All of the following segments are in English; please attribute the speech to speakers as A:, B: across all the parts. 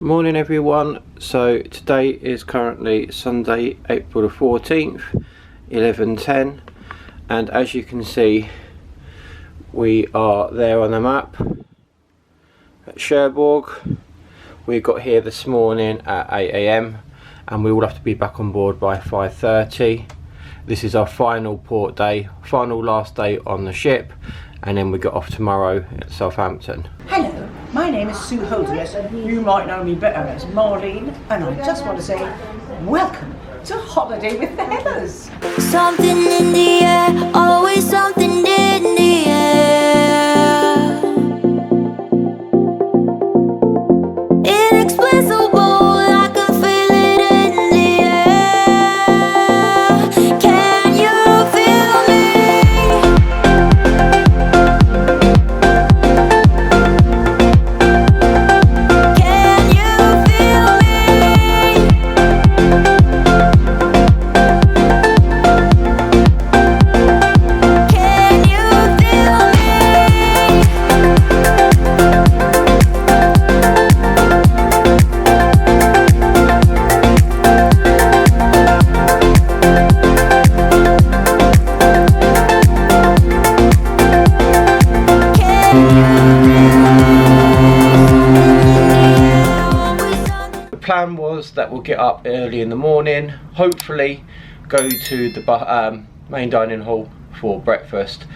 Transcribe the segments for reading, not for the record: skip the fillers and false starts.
A: Morning everyone. So today is currently Sunday, April the 14th, 11:10, and as you can see we are there on the map at Cherbourg. We got here this morning at 8 AM and we will have to be back on board by 5:30. This is our final port day, final last day on the ship, and then we got off tomorrow at Southampton.
B: Hello, my name is Sue Holderness. You might know me better as Marlene, and I just want to say welcome to Holiday with the Heathers.
C: Something in the air, always something in the air. Inexplicable, I can feel it in the air. Can you feel me? Can you feel me? Can you feel me?
A: The plan was that we'll get up early in the morning, hopefully go to the main dining hall for breakfast.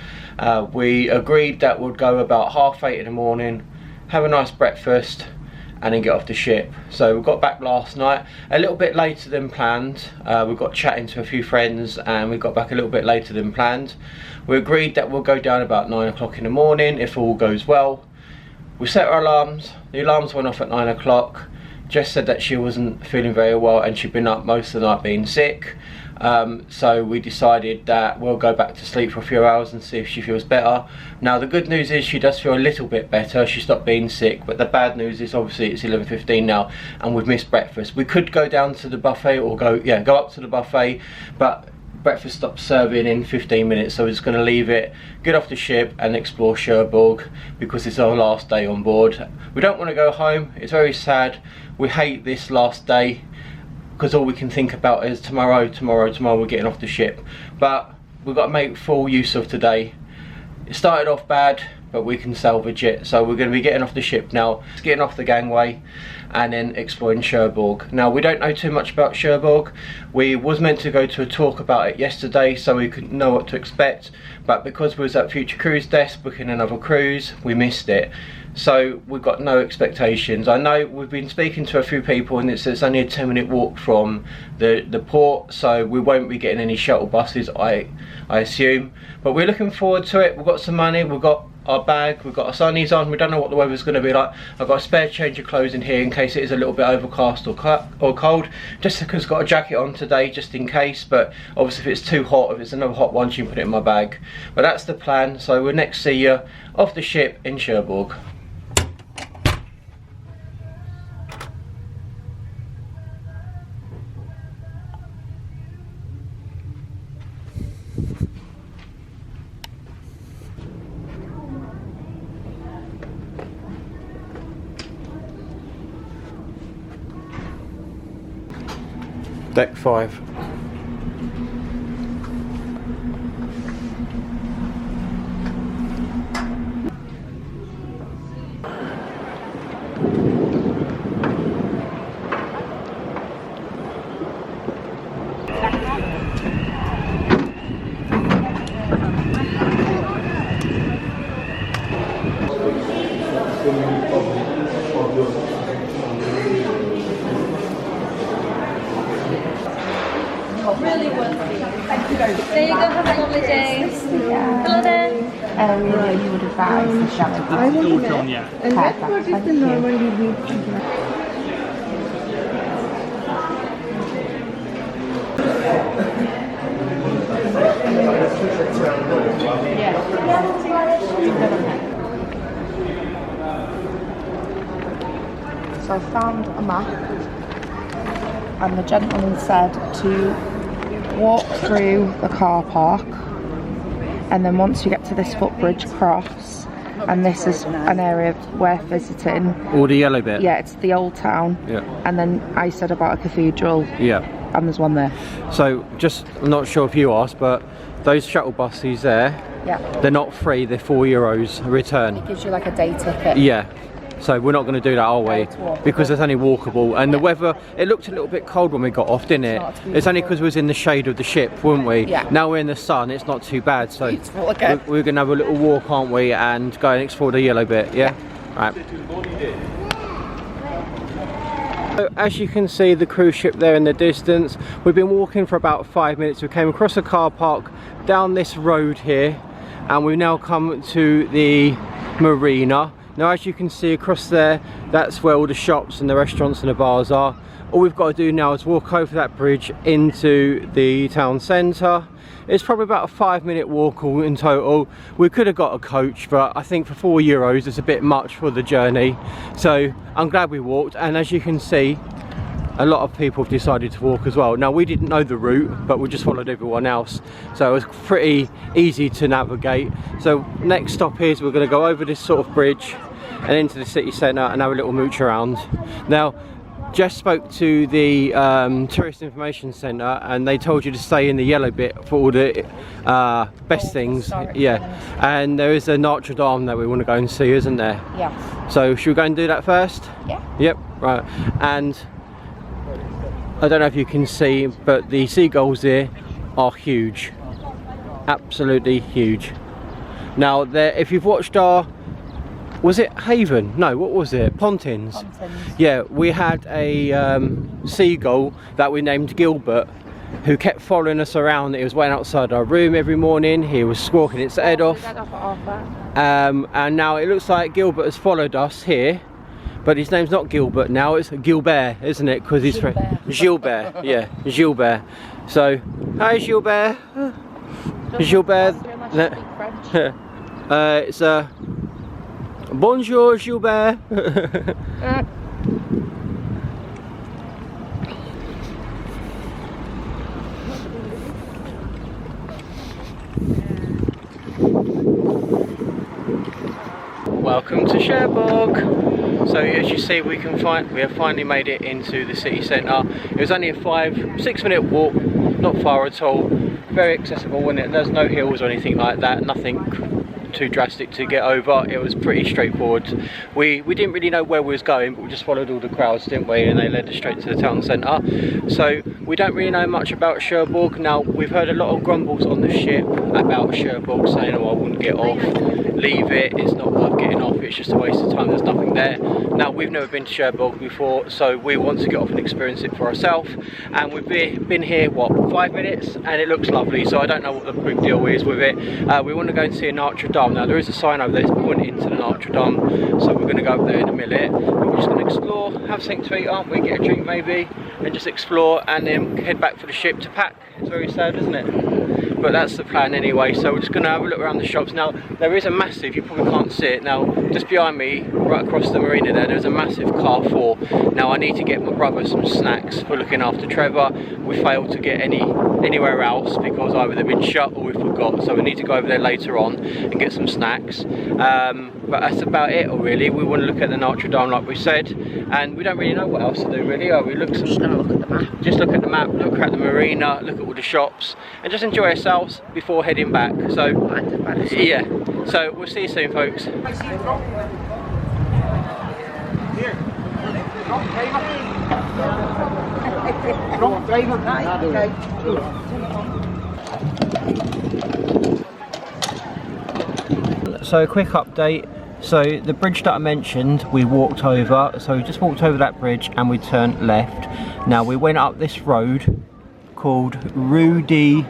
A: We agreed that we'd go about 8:30 in the morning, have a nice breakfast and then get off the ship. So we got back last night a little bit later than planned. We got chatting to a few friends and we got back a little bit later than planned. We agreed that we'll go down about 9 o'clock in the morning if all goes well. We set our alarms. The alarms went off at 9 o'clock. Jess said that she wasn't feeling very well and she'd been up most of the night being sick. So we decided that we'll go back to sleep for a few hours and see if she feels better. Now the good news is she does feel a little bit better. She stopped being sick, but the bad news is obviously it's 11:15 now and we've missed breakfast. We could go down to the buffet or go up to the buffet, but breakfast stops serving in 15 minutes, so we're just going to leave it, get off the ship and explore Cherbourg because it's our last day on board. We don't want to go home. It's very sad. We hate this last day because all we can think about is tomorrow we're getting off the ship, but we've got to make full use of today. It started off bad, but we can salvage it. So we're going to be getting off the ship now, getting off the gangway and then exploring Cherbourg. Now we don't know too much about Cherbourg. We was meant to go to a talk about it yesterday so we could know what to expect, but because we was at Future Cruise Desk booking another cruise, we missed it. So we've got no expectations. I know we've been speaking to a few people and it's only a 10-minute walk from the port, so we won't be getting any shuttle buses, I assume. But we're looking forward to it. We've got some money, we've got our bag, we've got our sunnies on. We don't know what the weather's going to be like. I've got a spare change of clothes in here in case it is a little bit overcast or cold. Jessica's got a jacket on today just in case, but obviously if it's too hot, if it's another hot one, she can put it in my bag. But that's the plan. So we'll next see you off the ship in Cherbourg. Deck 5.
B: Really wonderful. Thank you very much.
D: There you go, have a lovely day. Hello there.
E: You would advise the shuttle bus.
F: And that part is the normal lead.
E: So I found a map and the gentleman said to walk through the car park and then once you get to this footbridge cross and this is an area worth visiting.
A: All the yellow bit?
E: Yeah, it's the old town.
A: Yeah.
E: And then I said about a cathedral.
A: Yeah.
E: And there's one there.
A: So, just, I'm not sure if you asked, but those shuttle buses there,
E: Yeah.
A: they're not free, they're €4 a return.
E: It gives you like a day ticket.
A: Yeah. So we're not going to do that, are we? Because it's only walkable, and the weather, it looked a little bit cold when we got off, didn't it? It's only because we was in the shade of the ship, weren't we?
E: Yeah.
A: Now we're in the sun, it's not too bad, so
E: Beautiful again.
A: we're going to have a little walk, aren't we, and go and explore the yellow bit, yeah? Right. So as you can see, the cruise ship there in the distance, we've been walking for about 5 minutes. We came across a car park down this road here, and we've now come to the marina. Now as you can see across there, that's where all the shops and the restaurants and the bars are. All we've got to do now is walk over that bridge into the town centre. It's probably about a 5-minute walk all in total. We could have got a coach, but I think for €4 it's a bit much for the journey. So I'm glad we walked, and as you can see, a lot of people have decided to walk as well. Now we didn't know the route, but we just followed everyone else, so it was pretty easy to navigate. So next stop is we're going to go over this sort of bridge and into the city centre and have a little mooch around. Now Jess spoke to the tourist information centre, and they told you to stay in the yellow bit for all the best things. Yeah, and there is a Notre Dame that we want to go and see, isn't there?
E: Yeah.
A: So should we go and do that first?
E: Yeah.
A: Yep, right. And I don't know if you can see, but the seagulls here are huge, absolutely huge. Now, if you've watched our, was it Haven? No, what was it? Pontins. Yeah, we had a seagull that we named Gilbert, who kept following us around. It was waiting outside our room every morning. He was squawking its head off. And now it looks like Gilbert has followed us here. But his name's not Gilbert now, it's Gilbert, isn't it? Because he's Gilbert, yeah, Gilbert. So, hi Gilbert. Gilbert. It's bonjour Gilbert. Welcome to Cherbourg. So as you see, we have finally made it into the city centre. It was only a 5-6 minute walk, not far at all. Very accessible, wasn't it? There's no hills or anything like that, nothing too drastic to get over. It was pretty straightforward. We didn't really know where we was going, but we just followed all the crowds, didn't we? And they led us straight to the town centre. So we don't really know much about Cherbourg. Now we've heard a lot of grumbles on the ship about Cherbourg, saying, oh, I wouldn't get off, leave it, it's not worth getting off, it's just a waste of time, there's nothing there. Now we've never been to Cherbourg before, so we want to get off and experience it for ourselves, and we've been here, what, 5 minutes, and it looks lovely, so I don't know what the big deal is with it. We want to go and see a Notre Dame. Now there is a sign over there that's pointing to the Notre Dame, so we're going to go up there in a minute. But we're just going to explore, have something to eat, aren't we, get a drink maybe, and just explore, and then head back for the ship to pack. It's very sad, isn't it? But that's the plan anyway, so we're just going to have a look around the shops. Now there is a massive, you probably can't see it, now just behind me, right across the marina there's a massive Carrefour. Now I need to get my brother some snacks for looking after Trevor. We failed to get anywhere else because either they've been shut or we forgot, so we need to go over there later on and get some snacks. But that's about it really. We want to look at the Notre Dame like we said, and we don't really know what else to do really. We're just going to look at the map. Just look at the map, look at the marina, look at all the shops, and just enjoy ourselves before heading back. So yeah, so we'll see you soon, folks. So a quick update. So the bridge that I mentioned, we walked over. So we just walked over that bridge and we turned left. Now we went up this road called Rue de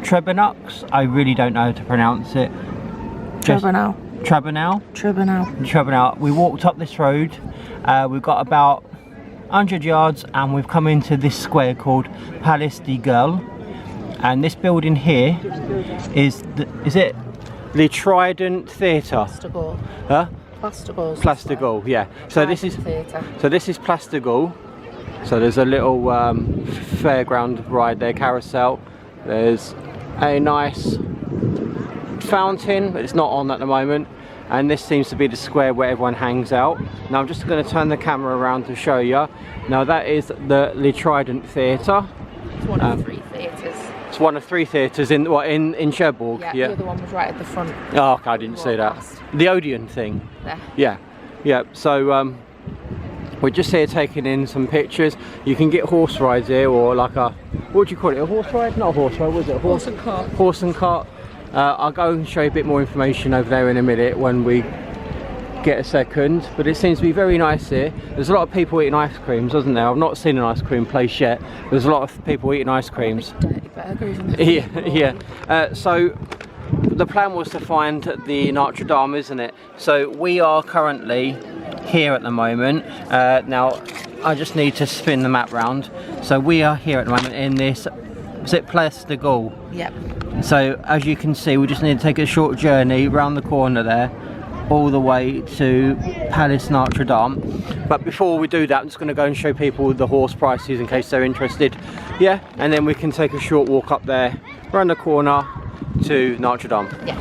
A: Cherbourg. I really don't know how to pronounce it. Cherbourg. We walked up this road. We've got about 100 yards and we've come into this square called Place de Gueule. And this building here is it the Trident Theatre?
E: Plastigol.
A: Huh?
E: Plastigol,
A: yeah. So this is Plastigol. So there's a little fairground ride there, carousel. There's a nice fountain, but it's not on at the moment. and this seems to be the square where everyone hangs out. Now I'm just going to turn the camera around to show you. Now that is the Trident Theatre.
E: It's one of 3 theatres.
A: It's one of 3 theatres in what, in Cherbourg.
E: Yeah, the other one was right at the front.
A: Oh, okay, I didn't see that.
E: Past.
A: The Odeon thing.
E: Yeah.
A: Yeah. So we're just here taking in some pictures. You can get horse rides here, or like a, what do you call it? A horse ride? Not a horse ride, was it? A
E: Horse and cart.
A: Horse and cart. I'll go and show you a bit more information over there in a minute when we get a second, but it seems to be very nice here. There's a lot of people eating ice creams, isn't there? I've not seen an ice cream place yet. There's a lot of people eating ice creams.
E: Dirty burgers and
A: Yeah. So the plan was to find the Notre Dame, isn't it? So we are currently here at the moment. Now I just need to spin the map round. So we are here at the moment in this, is it Place de Gaulle?
E: Yep.
A: So as you can see, we just need to take a short journey round the corner there, all the way to Palace Notre Dame. But before we do that, I'm just going to go and show people the horse prices in case they're interested. Yeah, and then we can take a short walk up there, round the corner to Notre Dame.
E: Yeah.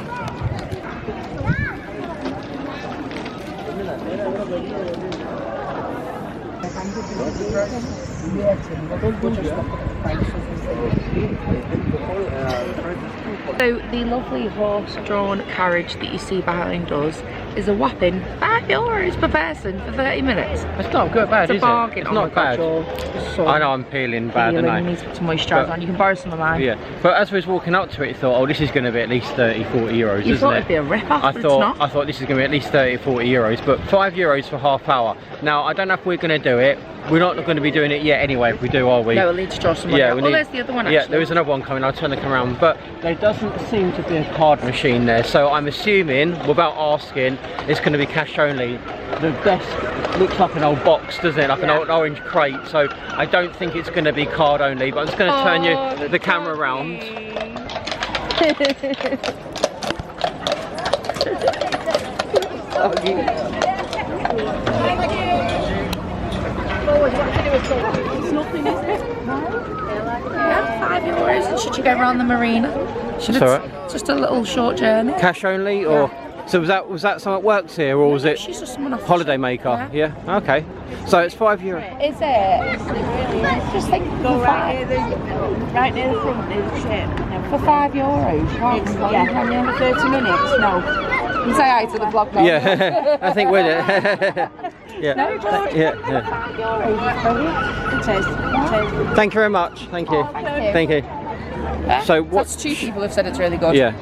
E: So the lovely horse-drawn carriage that you see behind us is a whopping €5 per person for 30 minutes.
A: It's not good bad,
E: It's a
A: is
E: bargain.
A: it? It's
E: Oh
A: not
E: my God,
A: bad.
E: you're so
A: I know I'm peeling bad,
E: peeling.
A: aren't
E: You
A: I?
E: need to put some moisturiser on. You can borrow some of mine.
A: Yeah, but as we was walking up to it, you thought, oh, this is going to be at least 30-40 euros,
E: You
A: isn't
E: thought
A: it?
E: it'd be a rip-off,
A: I
E: but it's not.
A: thought this is going to be at least 30-40 euros, but €5 for half hour. Now I don't know if we're going to do it. We're not going to be doing it yet anyway. If we do, are we?
E: No, we'll need to draw some money.
A: Yeah,
E: Well, there's the other one.
A: Yeah,
E: Actually.
A: there is another one coming. I'll turn the camera around, but there doesn't seem to be a card machine there. So I'm assuming, without asking, it's going to be cash only. The desk looks like an old box, doesn't it? Like an old orange crate. So I don't think it's going to be card only. But I'm just going to turn you the camera around.
E: Yeah, €5. And should you go around the marina? Should
A: That's all right.
E: Just a little short journey.
A: Cash only, or so was that someone that works here, or was it
E: She's just someone off the
A: holiday
E: ship.
A: maker? Yeah. Okay. So it's €5.
E: Is it? Just think. Go right near the front, near the ship. For €5, can you? For 30 minutes? No. You say hi to the vlog now.
A: Yeah, I think we're there. Yeah.
E: No, George.
A: Yeah.
E: It is.
A: Thank you very much. Thank you. Thank you. So
E: That's 2 people have said it's really good.
A: Yeah.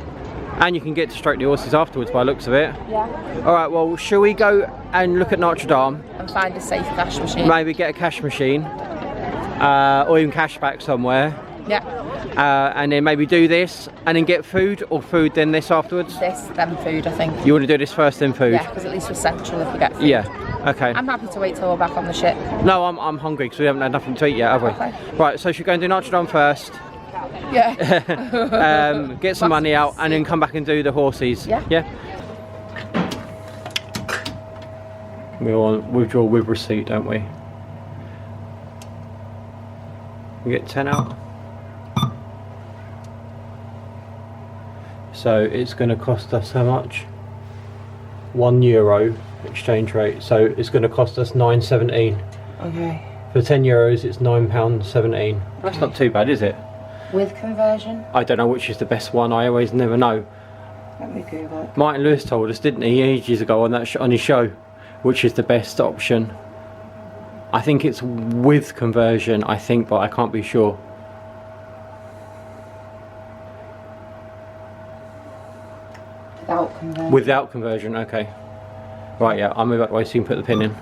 A: And you can get to stroke the horses afterwards by the looks of it.
E: Yeah.
A: Alright, well, shall we go and look at Notre Dame?
E: And find a safe cash machine.
A: Maybe get a cash machine. Or even cash back somewhere.
E: Yeah.
A: And then maybe do this and then get food, or food then this afterwards?
E: This, then food, I think.
A: You want to do this first then food?
E: Yeah, because at least we're central if we get food.
A: Yeah. Okay.
E: I'm happy to wait till we're back on the ship.
A: No, I'm hungry because we haven't had nothing to eat yet, have we?
E: Okay.
A: Right, so should we go and do Notre Dame first?
E: Yeah.
A: Get some money out and then come back and do the horses.
E: Yeah.
A: Yeah. We all withdraw with receipt, don't we? We get 10 out. So it's going to cost us how much? €1 exchange rate. So it's going to cost us £9.17.
E: Okay.
A: For €10, it's £9.17. That's not too bad, is it?
E: With conversion?
A: I don't know which is the best one. I always never know.
E: Let me Google it.
A: Martin Lewis told us, didn't he, ages ago on that on his show, which is the best option. I think it's with conversion, I think, but I can't be sure.
E: Without conversion.
A: Without conversion, okay. Right, yeah, I'll move out the way so you can put the pin in.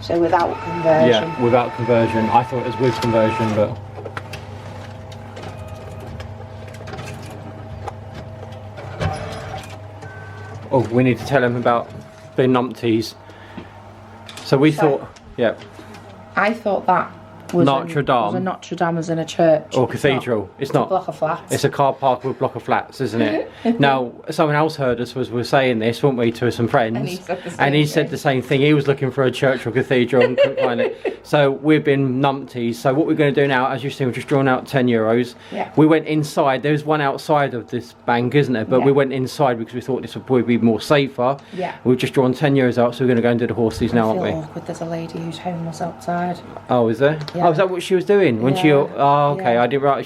E: So without conversion.
A: Yeah, without conversion. I thought it was with conversion, but... Oh, we need to tell him about the numpties. So we thought, yeah.
E: I thought that was
A: Notre Dame.
E: Was a Notre Dame was in a church.
A: Or cathedral. It's not.
E: a block of flats.
A: It's a car park with a block of flats, isn't it? Now, someone else heard us we were saying this, weren't we, to some friends?
E: And he said the same
A: thing. He was looking for a church or cathedral and couldn't find it. So we've been numpties. So what we're going to do now, as you've seen, we've just drawn out €10.
E: Yeah.
A: We went inside. There's one outside of this bank, isn't there? But we went inside because we thought this would probably be more safer.
E: Yeah.
A: We've just drawn €10 out, so we're going to go and do the horses now, aren't we?
E: Awkward. There's a lady who's homeless outside.
A: Oh, is there?
E: Yeah.
A: Oh, is that what she was doing when she? Oh, okay.
E: Yeah.
A: I didn't write.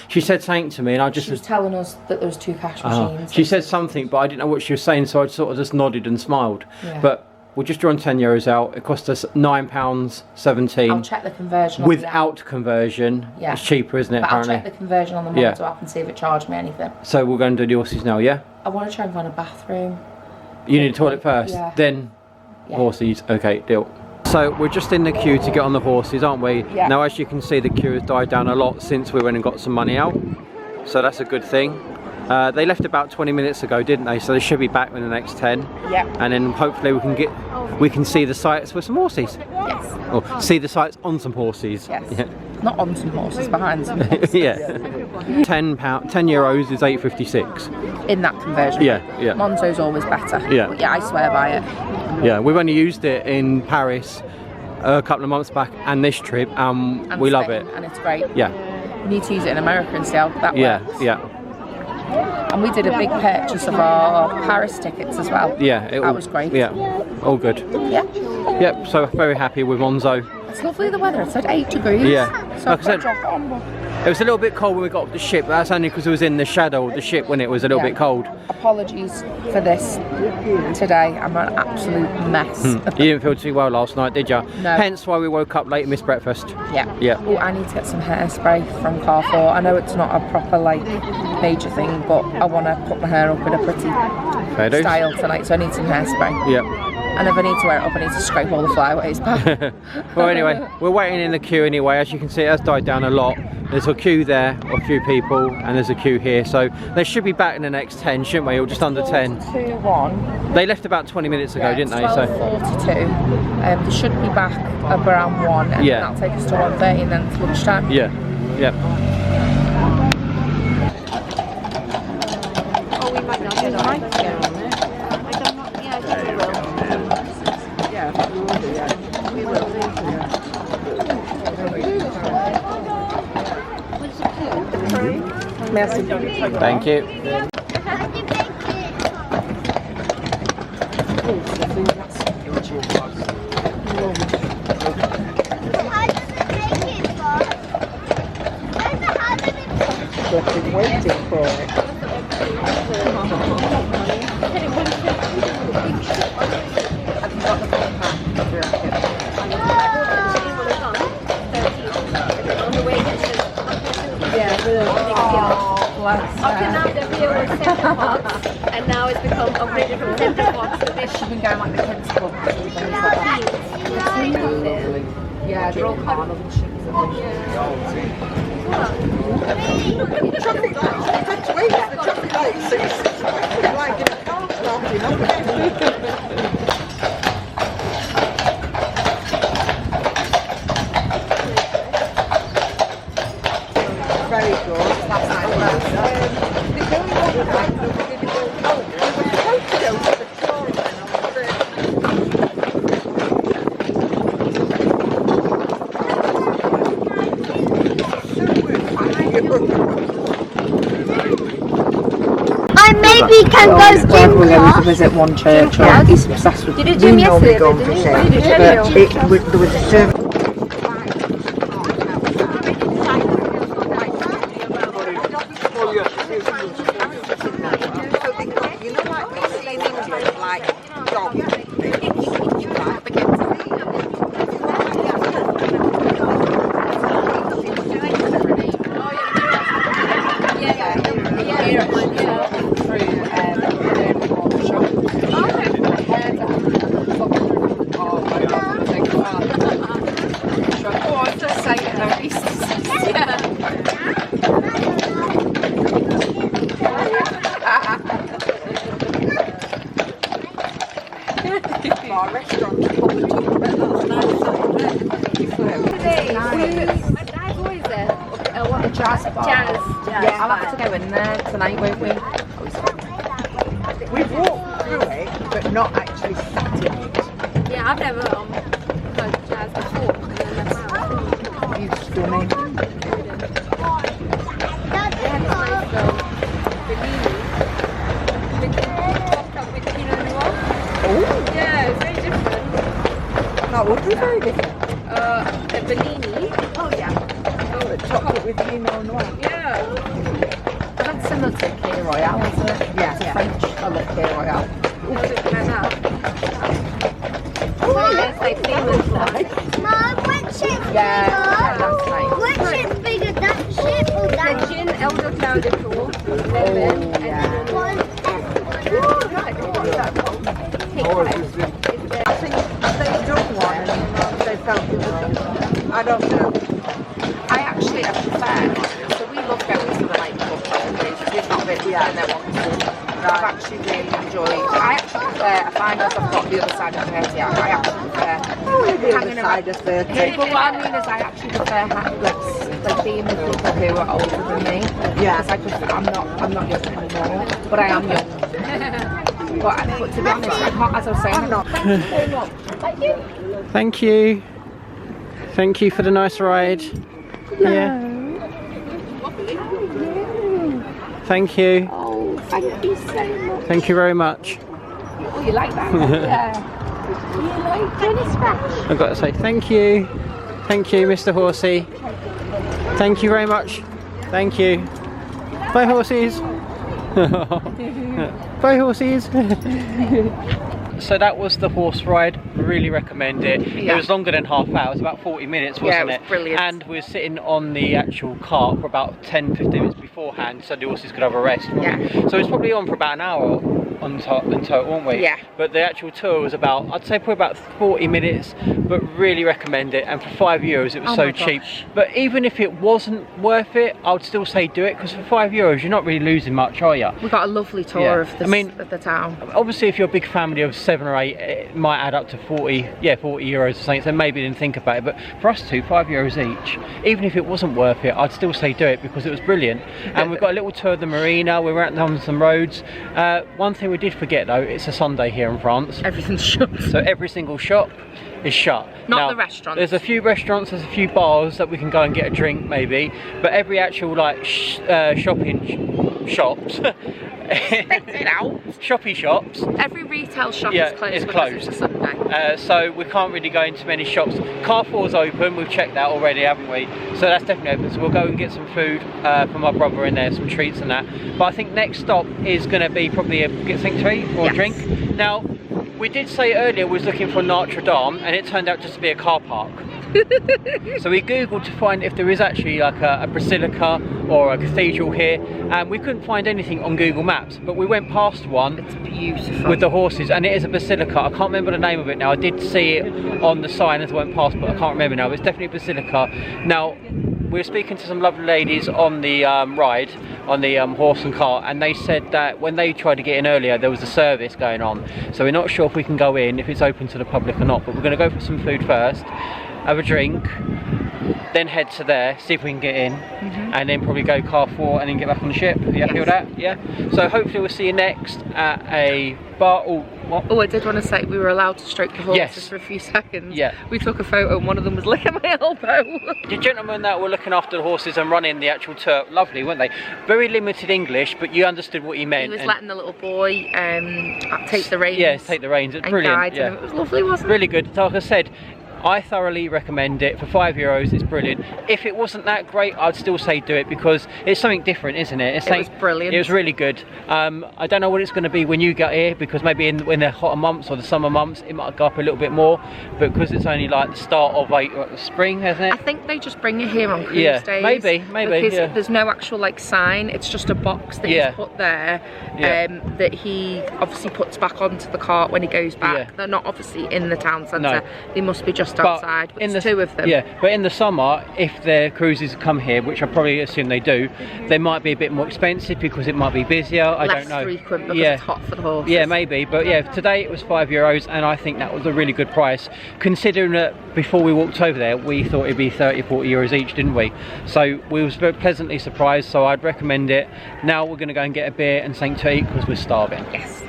A: She said something to me, and I just
E: She was telling us that there was 2 cash machines.
A: She said something, but I didn't know what she was saying, so I sort of just nodded and smiled.
E: Yeah.
A: But we're just drawing €10 out. It cost us £9.17.
E: I'll check the conversion. On
A: Without conversion,
E: Yeah.
A: It's cheaper, isn't it?
E: But
A: Apparently.
E: I'll check the conversion on the monitor app and see if it charged me anything.
A: So we're going to do the horses now, yeah?
E: I want to try and find a bathroom.
A: You need a toilet first,
E: Yeah.
A: then
E: Yeah.
A: horses. Okay, deal. So we're just in the queue to get on the horses, aren't we?
E: Yeah.
A: Now, as you can see, the queue has died down a lot since we went and got some money out. So that's a good thing. They left about 20 minutes ago, didn't they? So they should be back in the next 10.
E: Yeah.
A: And then hopefully we can see the sights with some horses.
E: Yes.
A: Or see the sights on some horses.
E: Yes.
A: Yeah.
E: Not on some horses, behind some horses.
A: Yeah. €10 is £8.56.
E: In that conversion.
A: Yeah, yeah.
E: Monzo's always better.
A: Yeah.
E: But yeah, I swear by it.
A: Yeah, we've only used it in Paris a couple of months back and this trip,
E: And
A: we love
E: Spain,
A: it.
E: And it's great.
A: Yeah.
E: We need to use it in America and see how that
A: Yeah,
E: works.
A: yeah.
E: And we did a big purchase of our Paris tickets as well.
A: Yeah,
E: that was great.
A: Yeah, all good.
E: Yeah.
A: Yep, so very happy with Monzo.
E: It's lovely the weather. It said 8 degrees.
A: Yeah.
E: So
A: Like I said,
E: drop it on.
A: it was a little bit cold when we got off the ship, but that's only because it was in the shadow of the ship when it was a little
E: Yeah.
A: bit cold.
E: Apologies for this today. I'm an absolute mess.
A: You didn't feel too well last night, did you?
E: No.
A: Hence why we woke up late and missed breakfast.
E: Yeah.
A: Yeah.
E: Oh, I need to get some hairspray from Carrefour. I know it's not a proper major thing, but I want to put my hair up in a pretty
A: Fair dues.
E: style tonight, so I need some hairspray.
A: Yeah.
E: And if I need to wear it up, I need to scrape all the flyaways back.
A: Well, anyway, we're waiting in the queue anyway. As you can see, it has died down a lot. There's a queue there, a few people, and there's a queue here. So they should be back in the next 10, shouldn't we? Or just under 10.
E: 2-1.
A: They left about 20 minutes ago, didn't they? So
E: 12:42. They should be back around 1, and
A: Yeah.
E: that'll take us to 1:30, and then it's lunchtime.
A: yeah, yeah.
D: Oh, we might not get on. I don't know. Yeah, I think we will. We will.
A: Thank you.
D: Okay, now the beer was Centre Box, and now it's become upgraded from Centre Box to this.
E: She's been going like the kids' club. Yeah, they're all carnival and shit.
B: Very good.
C: I maybe can go
E: We're
C: gym
E: going to
C: class.
E: visit one church. He's obsessed with
D: Did you do yesterday? Didn't you? What did you do?
B: There was a service.
D: Today, my dad's always there. What a jazz bar. Jazz.
E: Yeah, I'll have to go in there tonight, won't we?
B: We've walked through it, but not actually sat in it.
D: Yeah, I've never heard jazz before. And then that's how
B: You stunning.
D: they had this nice bellini. Topped up with Pinot Noir.
B: Oh,
D: Yeah, it's very different.
B: that would be very different.
D: A bellini.
B: Oh yeah. But chocolate with Pinot Noir.
D: Yeah.
E: That's similar to Key Royale, isn't it?
B: Yeah,
E: It's
B: yeah.
E: French. I love Key Royale.
D: Does it like that? So it's like famous like.
C: Mom, what ship's
E: Yeah,
C: bigger?
E: that's nice.
C: What ship's bigger, that ship or
D: The
C: that
D: gin elderflower de tour, lemon, and
C: one?
B: I think they've done one and they felt it was, I don't know.
E: I actually prefer, so we love going to the nightclub places. We've not been there once. I've actually really enjoyed. I actually prefer, I find as I've got the other side of 30, I actually prefer hanging around.
B: Side of 30.
E: But what I mean is I actually prefer like being with people who are older than me.
B: Yeah.
E: Because I'm not young anymore, but I am young. But to be honest, I'm not, as I was saying, I'm not. Thank you very much. Thank you.
A: Thank you. Thank you for the nice ride. Yeah. Thank you.
E: Oh, thank you so much.
A: Thank you very much.
E: Oh, you like that? Yeah. You like Jenny Scratch?
A: I've got to say thank you. Thank you, Mr. Horsey. Thank you very much. Thank you. Bye, horses. Bye, horses. So that was the horse ride. Really recommend it.
E: Yeah.
A: It was longer than half hour. It was about 40 minutes, wasn't
E: it was brilliant.
A: And we were sitting on the actual cart for about 10-15 minutes beforehand, so the horses could have a rest.
E: Yeah.
A: So it's probably on for about an hour in total, weren't we?
E: Yeah.
A: But the actual tour was about, I'd say probably about 40 minutes, but really recommend it. And for €5 it was so cheap. But even if it wasn't worth it, I would still say do it, because for €5 you're not really losing much, are you?
E: We got a lovely tour of the,
A: I mean,
E: of the town.
A: Obviously if you're a big family of 7 or 8, it might add up to 40 euros or something, so maybe didn't think about it. But for us two, €5 each, even if it wasn't worth it, I'd still say do it, because it was brilliant. And we've got a little tour of the marina. We went down some roads. One thing we did forget though, it's a Sunday here in France.
E: Everything's shut.
A: So every single shop is shut.
E: Not
A: Now,
E: the restaurants.
A: There's a few restaurants, there's a few bars that we can go and get a drink maybe, but every actual like shopping shops shoppy shops,
E: Every retail shop
A: yeah,
E: is closed
A: it's
E: because
A: closed.
E: it's a Sunday.
A: so we can't really go into many shops. Carrefour's open, we've checked that already, haven't we? So that's definitely open, so we'll go and get some food for my brother in there, some treats and that. But I think next stop is going to be probably get something to eat or a drink. Now, we did say earlier we was looking for Notre Dame, and it turned out just to be a car park. So we googled to find if there is actually like a basilica or a cathedral here, and we couldn't find anything on Google Maps, but we went past one.
E: It's beautiful.
A: With the horses, and it is a basilica. I can't remember the name of it now. I did see it on the sign as I went past, but I can't remember now. But it's definitely a basilica. Now, we were speaking to some lovely ladies on the ride, on the horse and cart, and they said that when they tried to get in earlier, there was a service going on. So we're not sure if we can go in, if it's open to the public or not, but we're going to go for some food first, have a drink, then head to there, see if we can get in, and then probably go Carrefour and then get back on the ship. Are you happy with that? Yeah? So hopefully we'll see you next at a bar.
E: Oh, I did want to say we were allowed to stroke the horses for a few seconds.
A: Yeah.
E: We took a photo and one of them was licking my elbow.
A: The gentlemen that were looking after the horses and running the actual tour, lovely, weren't they? Very limited English, but you understood what he meant.
E: He was letting the little boy take the reins.
A: Yeah, take the reins. It's brilliant.
E: Guide,
A: yeah.
E: and it was lovely, wasn't it?
A: Really good. So like I said, I thoroughly recommend it. For €5, it's brilliant. If it wasn't that great, I'd still say do it, because it's something different, isn't it?
E: It was brilliant.
A: It was really good. I don't know what it's going to be when you get here, because maybe in the hotter months or the summer months, it might go up a little bit more. But because it's only like the start of like spring, hasn't it?
E: I think they just bring you here on cruise days.
A: Maybe.
E: Because there's no actual like sign. It's just a box that he's put there, that he obviously puts back onto the cart when he goes back. They're not obviously in the town centre.
A: No.
E: They must be just just outside. But there's 2 of them.
A: Yeah, but in the summer, if their cruises come here, which I probably assume they do, they might be a bit more expensive because it might be busier. I don't know.
E: Less frequent because it's hot for the horses.
A: Yeah, maybe. But yeah, today it was €5, and I think that was a really good price, considering that before we walked over there, we thought it'd be 30, 40 euros each, didn't we? So we was very pleasantly surprised. So I'd recommend it. Now we're going to go and get a beer and something to eat because we're starving.
E: Yes.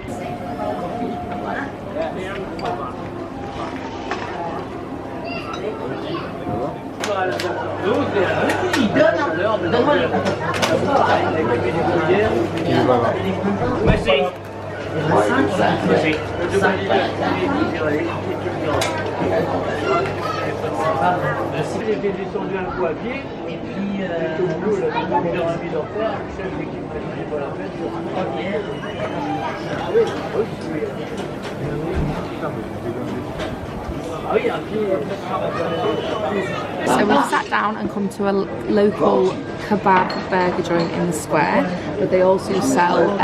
E: So we've sat down and come to a local kebab burger joint in the square, but they also sell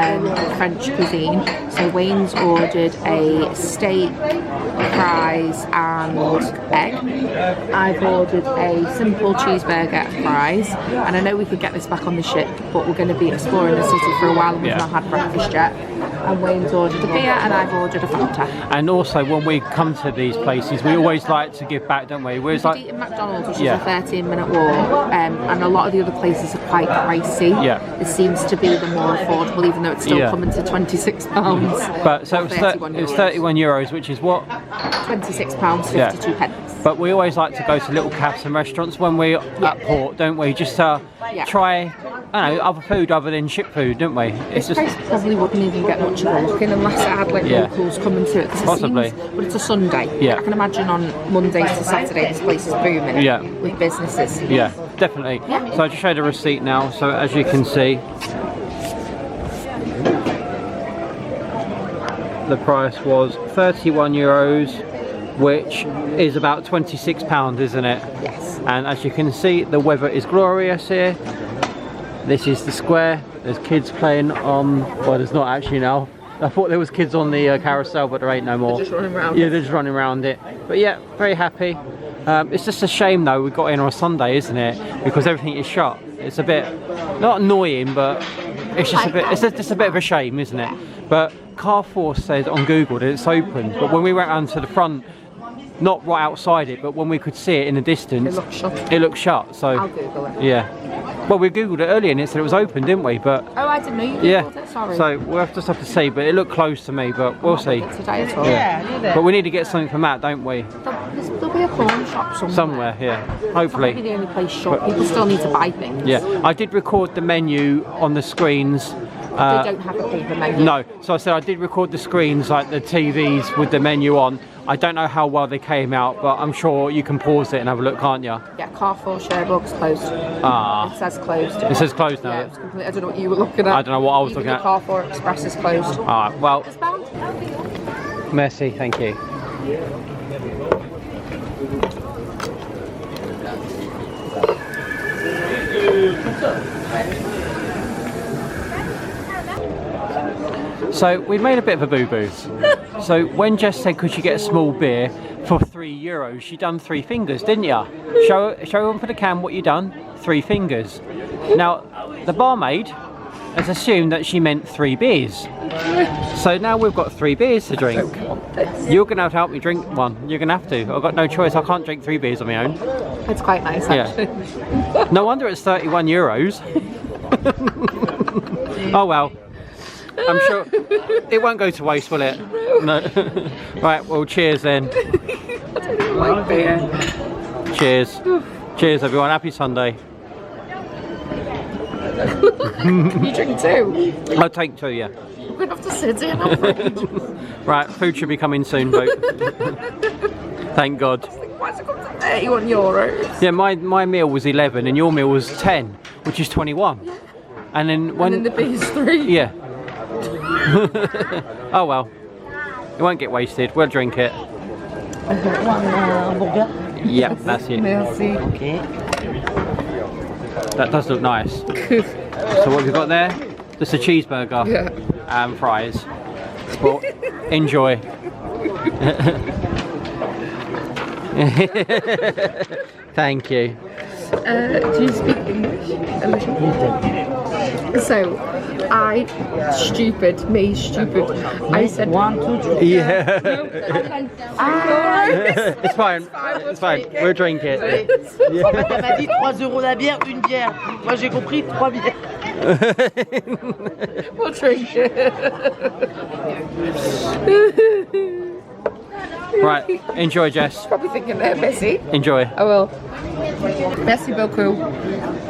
E: French cuisine. So Wayne's ordered a steak, fries and egg. I've ordered a simple cheeseburger and fries, and I know we could get this back on the ship, but we're going to be exploring the city for a while and we've not had breakfast yet. And Wayne's ordered a beer and I've ordered a Fanta.
A: And also when we come to these places, we always like to give back, don't we? We're like
E: eating McDonald's, which is a 13-minute walk, and a lot of the other places are quite pricey.
A: Yeah.
E: It seems to be the more affordable, even though it's still coming to £26.
A: But so it's 31 euros, which is what?
E: £26, 52 pence.
A: But we always like to go to little cafes and restaurants when we're at port, don't we? Just to try, I don't know, other food other than ship food, don't we?
E: It's just place probably wouldn't even get much of a look in unless it had like locals coming to it.
A: Possibly.
E: But it's a Sunday. Yeah. I can imagine on Monday to Saturday this place is booming with businesses.
A: Yeah, definitely. Yeah. So I just showed a receipt now, so as you can see, the price was 31 euros, which is about £26, isn't it?
E: Yes.
A: And as you can see, the weather is glorious here. This is the square. There's kids playing on, well, there's not actually now. I thought there was kids on the carousel, but there ain't no more.
E: They're just running around.
A: Yeah, they're just running around it. But yeah, very happy. It's just a shame though, we got in on a Sunday, isn't it? Because everything is shut. It's a bit, not annoying, but it's just a bit, it's just a bit of a shame, isn't it? But Carrefour says on Google that it's open, but when we went around to the front, not right outside it, but when we could see it in the distance, it looked shut. So
E: I'll Google it.
A: Yeah. Well, we googled it earlier and it said it was open, didn't we? But
E: oh, I didn't know you googled it. Sorry.
A: So we'll just have to see, but it looked close to me, but we'll see.
E: Today at all.
A: Yeah. But we need to get something from that, don't we?
E: There'll be a pawn shop somewhere.
A: Somewhere, yeah. Hopefully.
E: That's probably the only place shop. People still need to buy things.
A: Yeah. I did record the menu on the screens.
E: They don't have a paper menu.
A: No. So I said I did record the screens, like the TVs with the menu on. I don't know how well they came out, but I'm sure you can pause it and have a look, can't you?
E: Yeah, Carrefour Cherbourg's closed.
A: Ah.
E: It says closed.
A: It says closed now?
E: Yeah, it's completely, I don't know what you were looking at.
A: I don't know what I was looking at.
E: Carrefour Express is closed.
A: Alright, well.
E: It's bound.
A: Merci, thank you. So we made a bit of a boo-boo. So when Jess said could you get a small beer for €3, she done 3 fingers, didn't ya? Show them for the cam what you done. 3 fingers. Now the barmaid has assumed that she meant 3 beers. So now we've got 3 beers to drink. You're gonna have to help me drink one. You're gonna have to. I've got no choice. I can't drink 3 beers on my own.
E: It's quite nice actually.
A: Yeah. No wonder it's 31 euros. Oh well. I'm sure it won't go to waste, will it? No. Right, well, cheers then.
E: I don't even like beer.
A: Cheers. Cheers, everyone. Happy Sunday.
E: Can you drink 2?
A: I'll take 2, yeah.
E: We're going to have to sit in, I'm afraid.
A: Right, food should be coming soon, Vote. Thank God.
E: Why has it come to 31 euros?
A: Yeah, my meal was 11 and your meal was 10, which is 21.
E: Yeah.
A: And then when...
E: And then the beer's 3.
A: Yeah. Oh well, it won't get wasted. We'll drink it. Yeah, that's it.
E: Merci.
B: Okay.
A: That does look nice. So what have you got there? Just a cheeseburger and fries. Well, enjoy. Thank you.
E: Do you speak English? So, stupid, I said 1, 2, 3.
A: Yeah. It's fine. It's fine. We'll drink it.
G: Elle m'a dit 3 € la bière, une bière. Moi j'ai compris 3 bières.
E: We'll drink it.
A: Right. Enjoy, Jess.
E: Probably thinking they're busy.
A: Enjoy.
E: I will. Merci beaucoup.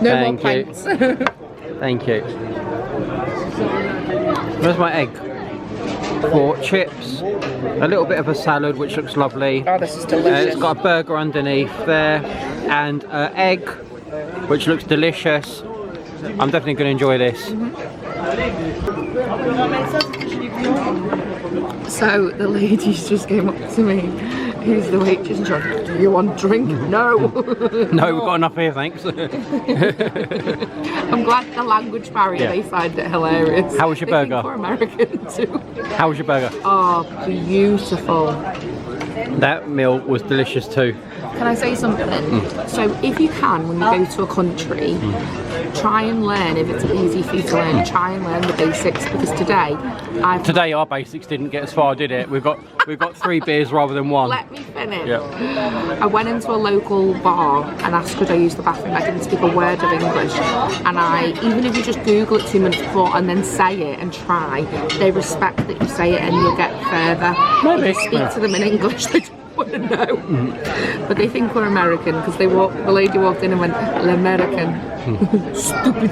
E: No
A: Thank
E: more
A: you.
E: pints.
A: Thank you. Where's my egg? 4 chips, a little bit of a salad which looks lovely.
E: Oh, this is delicious.
A: It's got a burger underneath there and an egg which looks delicious. I'm definitely going to enjoy this.
E: So the ladies just came up to me, who's the waitress, and she went, "Do you want a drink?" No.
A: No, we've got enough here, thanks.
E: I'm glad the language barrier, they find it hilarious.
A: How was your burger?
E: We're American too.
A: How was your burger?
E: Oh, beautiful.
A: That meal was delicious too.
E: Can I say something? So if you can, when you go to a country, try and learn, if it's easy for you to learn, try and learn the basics, because today
A: our basics didn't get as far, did it? We've got 3 beers rather than 1.
E: Let me finish.
A: Yeah.
E: I went into a local bar and asked could I use the bathroom. I didn't speak a word of English, and even if you just Google it 2 minutes before and then say it and try, they respect that you say it and you'll get further.
A: Maybe.
E: If you speak to them in English, they don't want to know. But they think we're American because the lady walked in and went, "L'American." Stupid.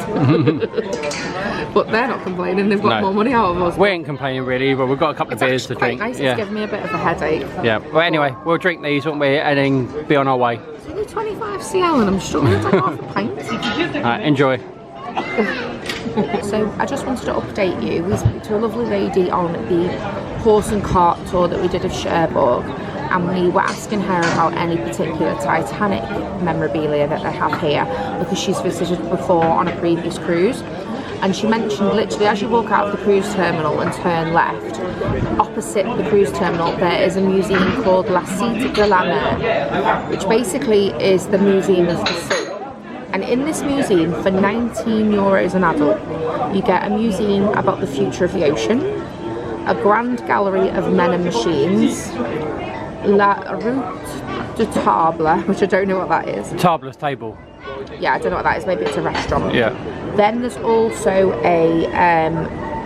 E: But they're not complaining, they've got more money out of us.
A: We ain't complaining really, but we've got a couple of beers to drink.
E: Nice. It's given me a bit of a headache.
A: Yeah. Well, anyway, we'll drink these, won't we, and then be on our way.
E: It's only 25 cl and I'm struggling to take half a pint.
A: Alright, enjoy.
E: So I just wanted to update you. We spoke to a lovely lady on the horse and cart tour that we did of Cherbourg, and we were asking her about any particular Titanic memorabilia that they have here, because she's visited before on a previous cruise. And she mentioned literally as you walk out of the cruise terminal and turn left, opposite the cruise terminal there is a museum called La Cité de la Mer, which basically is the museum of the sea. And in this museum, for €19 an adult, you get a museum about the future of the ocean, a grand gallery of men and machines, La Route de Table, which I don't know what that is.
A: Table's table.
E: Yeah, I don't know what that is. Maybe it's a restaurant.
A: Yeah.
E: Then there's also a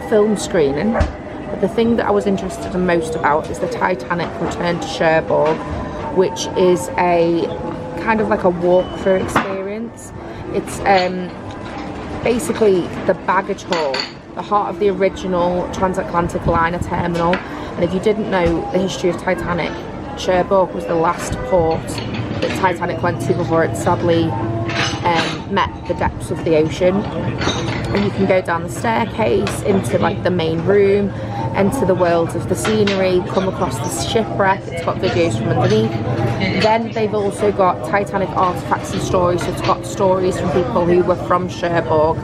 E: film screening. But the thing that I was interested in most about is the Titanic Return to Cherbourg, which is a kind of like a walkthrough experience. It's basically the baggage hall, the heart of the original transatlantic liner terminal. And if you didn't know the history of Titanic, Cherbourg was the last port that Titanic went to before it sadly met the depths of the ocean. And you can go down the staircase into like the main room, enter the world of the scenery, come across the shipwreck. It's got videos from underneath. Then they've also got Titanic artifacts and stories, so it's got stories from people who were from Cherbourg,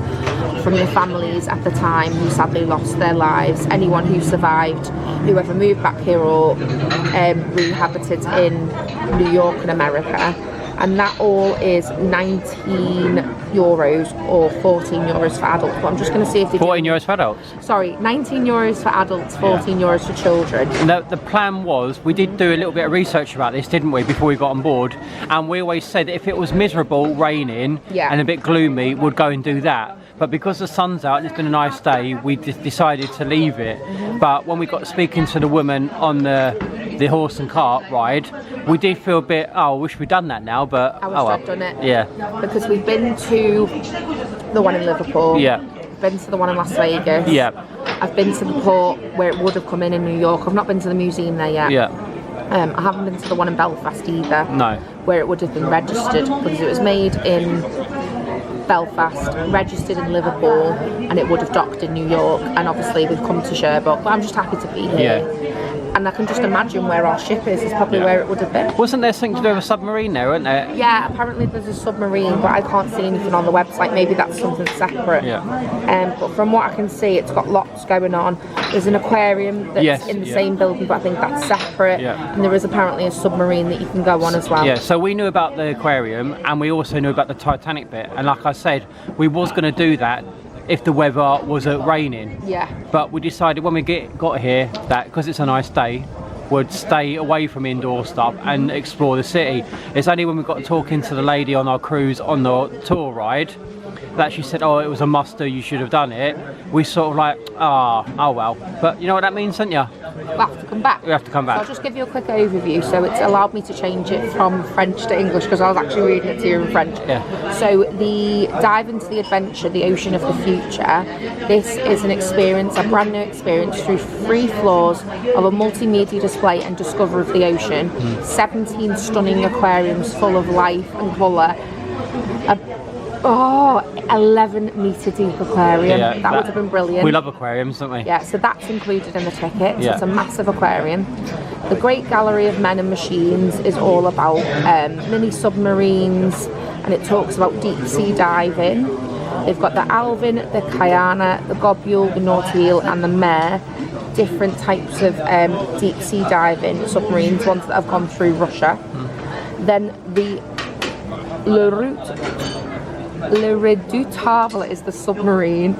E: from the families at the time who sadly lost their lives, anyone who survived, whoever moved back here or rehabited in New York and America. And that all is €19 or €14 for adults. But I'm just going to see if they
A: €14 for adults?
E: Sorry, €19 for adults, €14 for children.
A: The plan was, we did do a little bit of research about this, didn't we, before we got on board, and we always said that if it was miserable, raining, and a bit gloomy, we'd go and do that. But because the sun's out and it's been a nice day, we just decided to leave it. But when we got speaking to the woman on the horse and cart ride, we did feel a bit, I wish we'd done that now, but
E: I wish I'd done it.
A: Yeah.
E: Because we've been to the one in Liverpool.
A: Yeah.
E: Been to the one in Las Vegas.
A: Yeah.
E: I've been to the port where it would have come in New York. I've not been to the museum there yet.
A: Yeah.
E: I haven't been to the one in Belfast either.
A: No.
E: Where it would have been registered, because it was made in Belfast, registered in Liverpool, and it would have docked in New York. And obviously we've come to Cherbourg, but I'm just happy to be here.
A: Yeah.
E: and I can just imagine where our ship is probably where it would have been.
A: Wasn't there something to do with a submarine there, wasn't there?
E: Yeah, apparently there's a submarine, but I can't see anything on the website. Maybe that's something separate.
A: Yeah.
E: But from what I can see, it's got lots going on. There's an aquarium that's in the same building, but I think that's separate.
A: Yeah.
E: And there is apparently a submarine that you can go on as well.
A: Yeah, so we knew about the aquarium, and we also knew about the Titanic bit. And like I said, we was going to do that if the weather wasn't raining.
E: Yeah.
A: But we decided when we got here that because it's a nice day, would stay away from indoor stuff and explore the city. It's only when we got talking to the lady on our cruise on the tour ride that she said, oh, it was a muster, you should have done it. We sort of like, oh well. But you know what that means, don't you?
E: We'll have to come back.
A: We have to come back.
E: So I'll just give you a quick overview. So it's allowed me to change it from French to English because I was actually reading it to you in French.
A: Yeah.
E: So the dive into the adventure, the ocean of the future, this is an experience, a brand new experience through 3 floors of a multimedia display and discover of the ocean, 17 stunning aquariums full of life and colour, 11-metre deep aquarium.
A: Yeah,
E: that would have been brilliant.
A: We love aquariums, don't we?
E: Yeah, so that's included in the ticket. So
A: Yeah.
E: it's a massive aquarium. The Great Gallery of Men and Machines is all about mini submarines, and it talks about deep sea diving. They've got the Alvin, the Kyana, the Gobule, the Nautil, and the Mare. Different types of deep sea diving submarines, ones that have gone through Russia. Then the Le Redoutable is the submarine.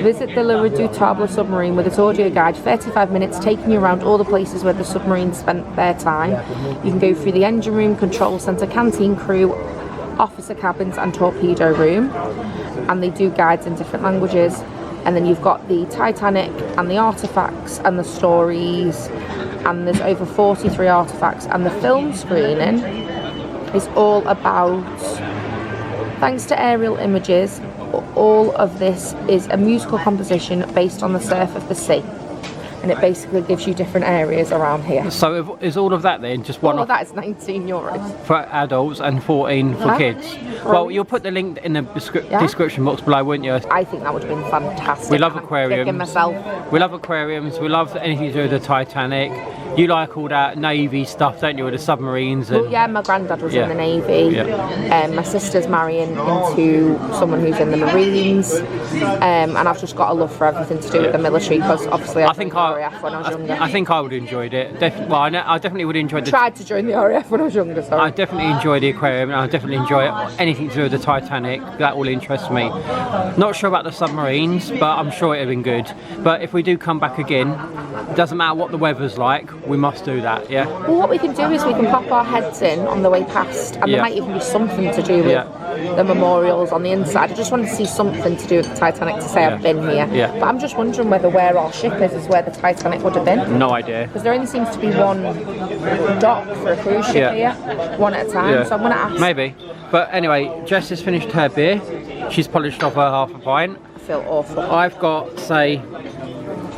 E: Visit the Le Redoutable submarine with its audio guide, 35 minutes, taking you around all the places where the submarine spent their time. You can go through the engine room, control centre, canteen crew, officer cabins and torpedo room. And they do guides in different languages. And then you've got the Titanic and the artefacts and the stories. And there's over 43 artefacts. And the film screening is all about... Thanks to aerial images, all of this is a musical composition based on the surf of the sea. And it basically gives you different areas around here.
A: So is all of that then just one
E: All of that is €19.
A: for adults and 14 for kids? Well, you'll put the link in the description box below, won't you?
E: I think that would have been fantastic.
A: We love
E: I'm
A: aquariums.
E: kicking myself.
A: We love aquariums. We love anything to do with the Titanic. You like all that Navy stuff, don't you, with the submarines? And...
E: Well, yeah, my granddad was in the Navy.
A: Yeah.
E: My sister's marrying into someone who's in the Marines. And I've just got a love for everything to do with the military because obviously I think RAF when I was younger.
A: I think I would have enjoyed it. I definitely would enjoy the...
E: Tried to join the RAF when I was younger, sorry.
A: I definitely enjoy the aquarium, and I definitely enjoy anything to do with the Titanic. That all interests me. Not sure about the submarines, but I'm sure it'd have been good. But if we do come back again, it doesn't matter what the weather's like, we must do that, yeah?
E: Well, what we can do is we can pop our heads in on the way past, and there might even be something to do with the memorials on the inside. I just want to see something to do with the Titanic to say I've been here.
A: Yeah.
E: But I'm just wondering whether where our ship is where the Titanic would have been.
A: No idea.
E: Because there only seems to be one dock for a cruise ship here, one at a time. So I'm going to ask.
A: Maybe. But anyway, Jess has finished her beer. She's polished off her half a pint.
E: I feel awful.
A: I've got, say,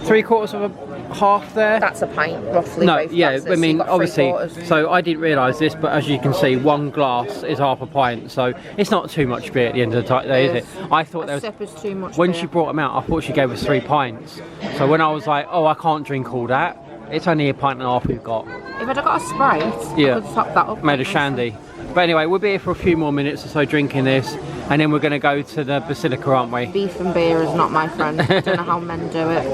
A: 3/4 of a half there.
E: That's a pint, roughly.
A: No,
E: both
A: yeah,
E: glasses.
A: I mean,
E: So you've got
A: obviously,
E: 3/4.
A: so I didn't realise this, but as you can see, one glass is half a pint, so it's not too much beer at the end of the day, is it? I thought there was...
E: sip is too much
A: When
E: beer.
A: she brought them out, I thought she gave us 3 pints. So when I was like, oh, I can't drink all that, it's only a pint and a half we've got.
E: If I'd have got a Sprite, I could top that up.
A: Made a shandy. But anyway, we'll be here for a few more minutes or so drinking this, and then we're going to go to the Basilica, aren't we?
E: Beef and beer is not my friend. I don't know how men do it.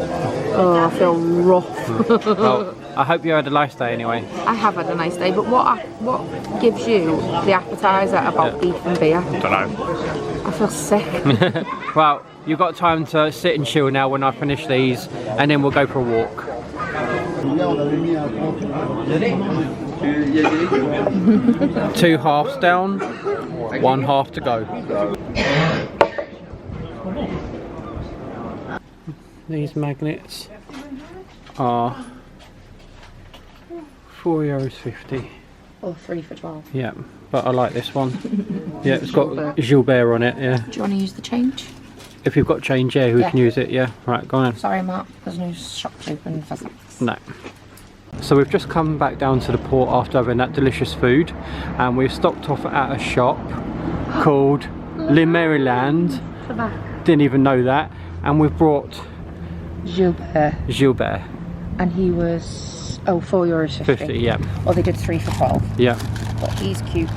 E: Oh, I feel rough.
A: Well, I hope you had a nice day anyway.
E: I have had a nice day, but what gives you the appetiser about beef and beer?
A: I don't know.
E: I feel sick.
A: Well, you've got time to sit and chill now when I finish these, and then we'll go for a walk. 2 halves down, 1 half to go. These magnets are €4.50.
E: Or 3 for 12.
A: Yeah, but I like this one. Yeah, it's got Gilbert on it, yeah.
E: Do you want to use the change?
A: If you've got change, yeah, we can use it, yeah. Right, go on.
E: Sorry, Mark, there's no shops open for that.
A: No. So we've just come back down to the port after having that delicious food, and we've stopped off at a shop called Le Maryland. Didn't even know that. And we've brought
E: Gilbert.
A: Gilbert.
E: And he was Oh, €4.50.
F: 50, yeah.
E: Or they did 3 for 12.
F: Yeah.
E: But he's cute.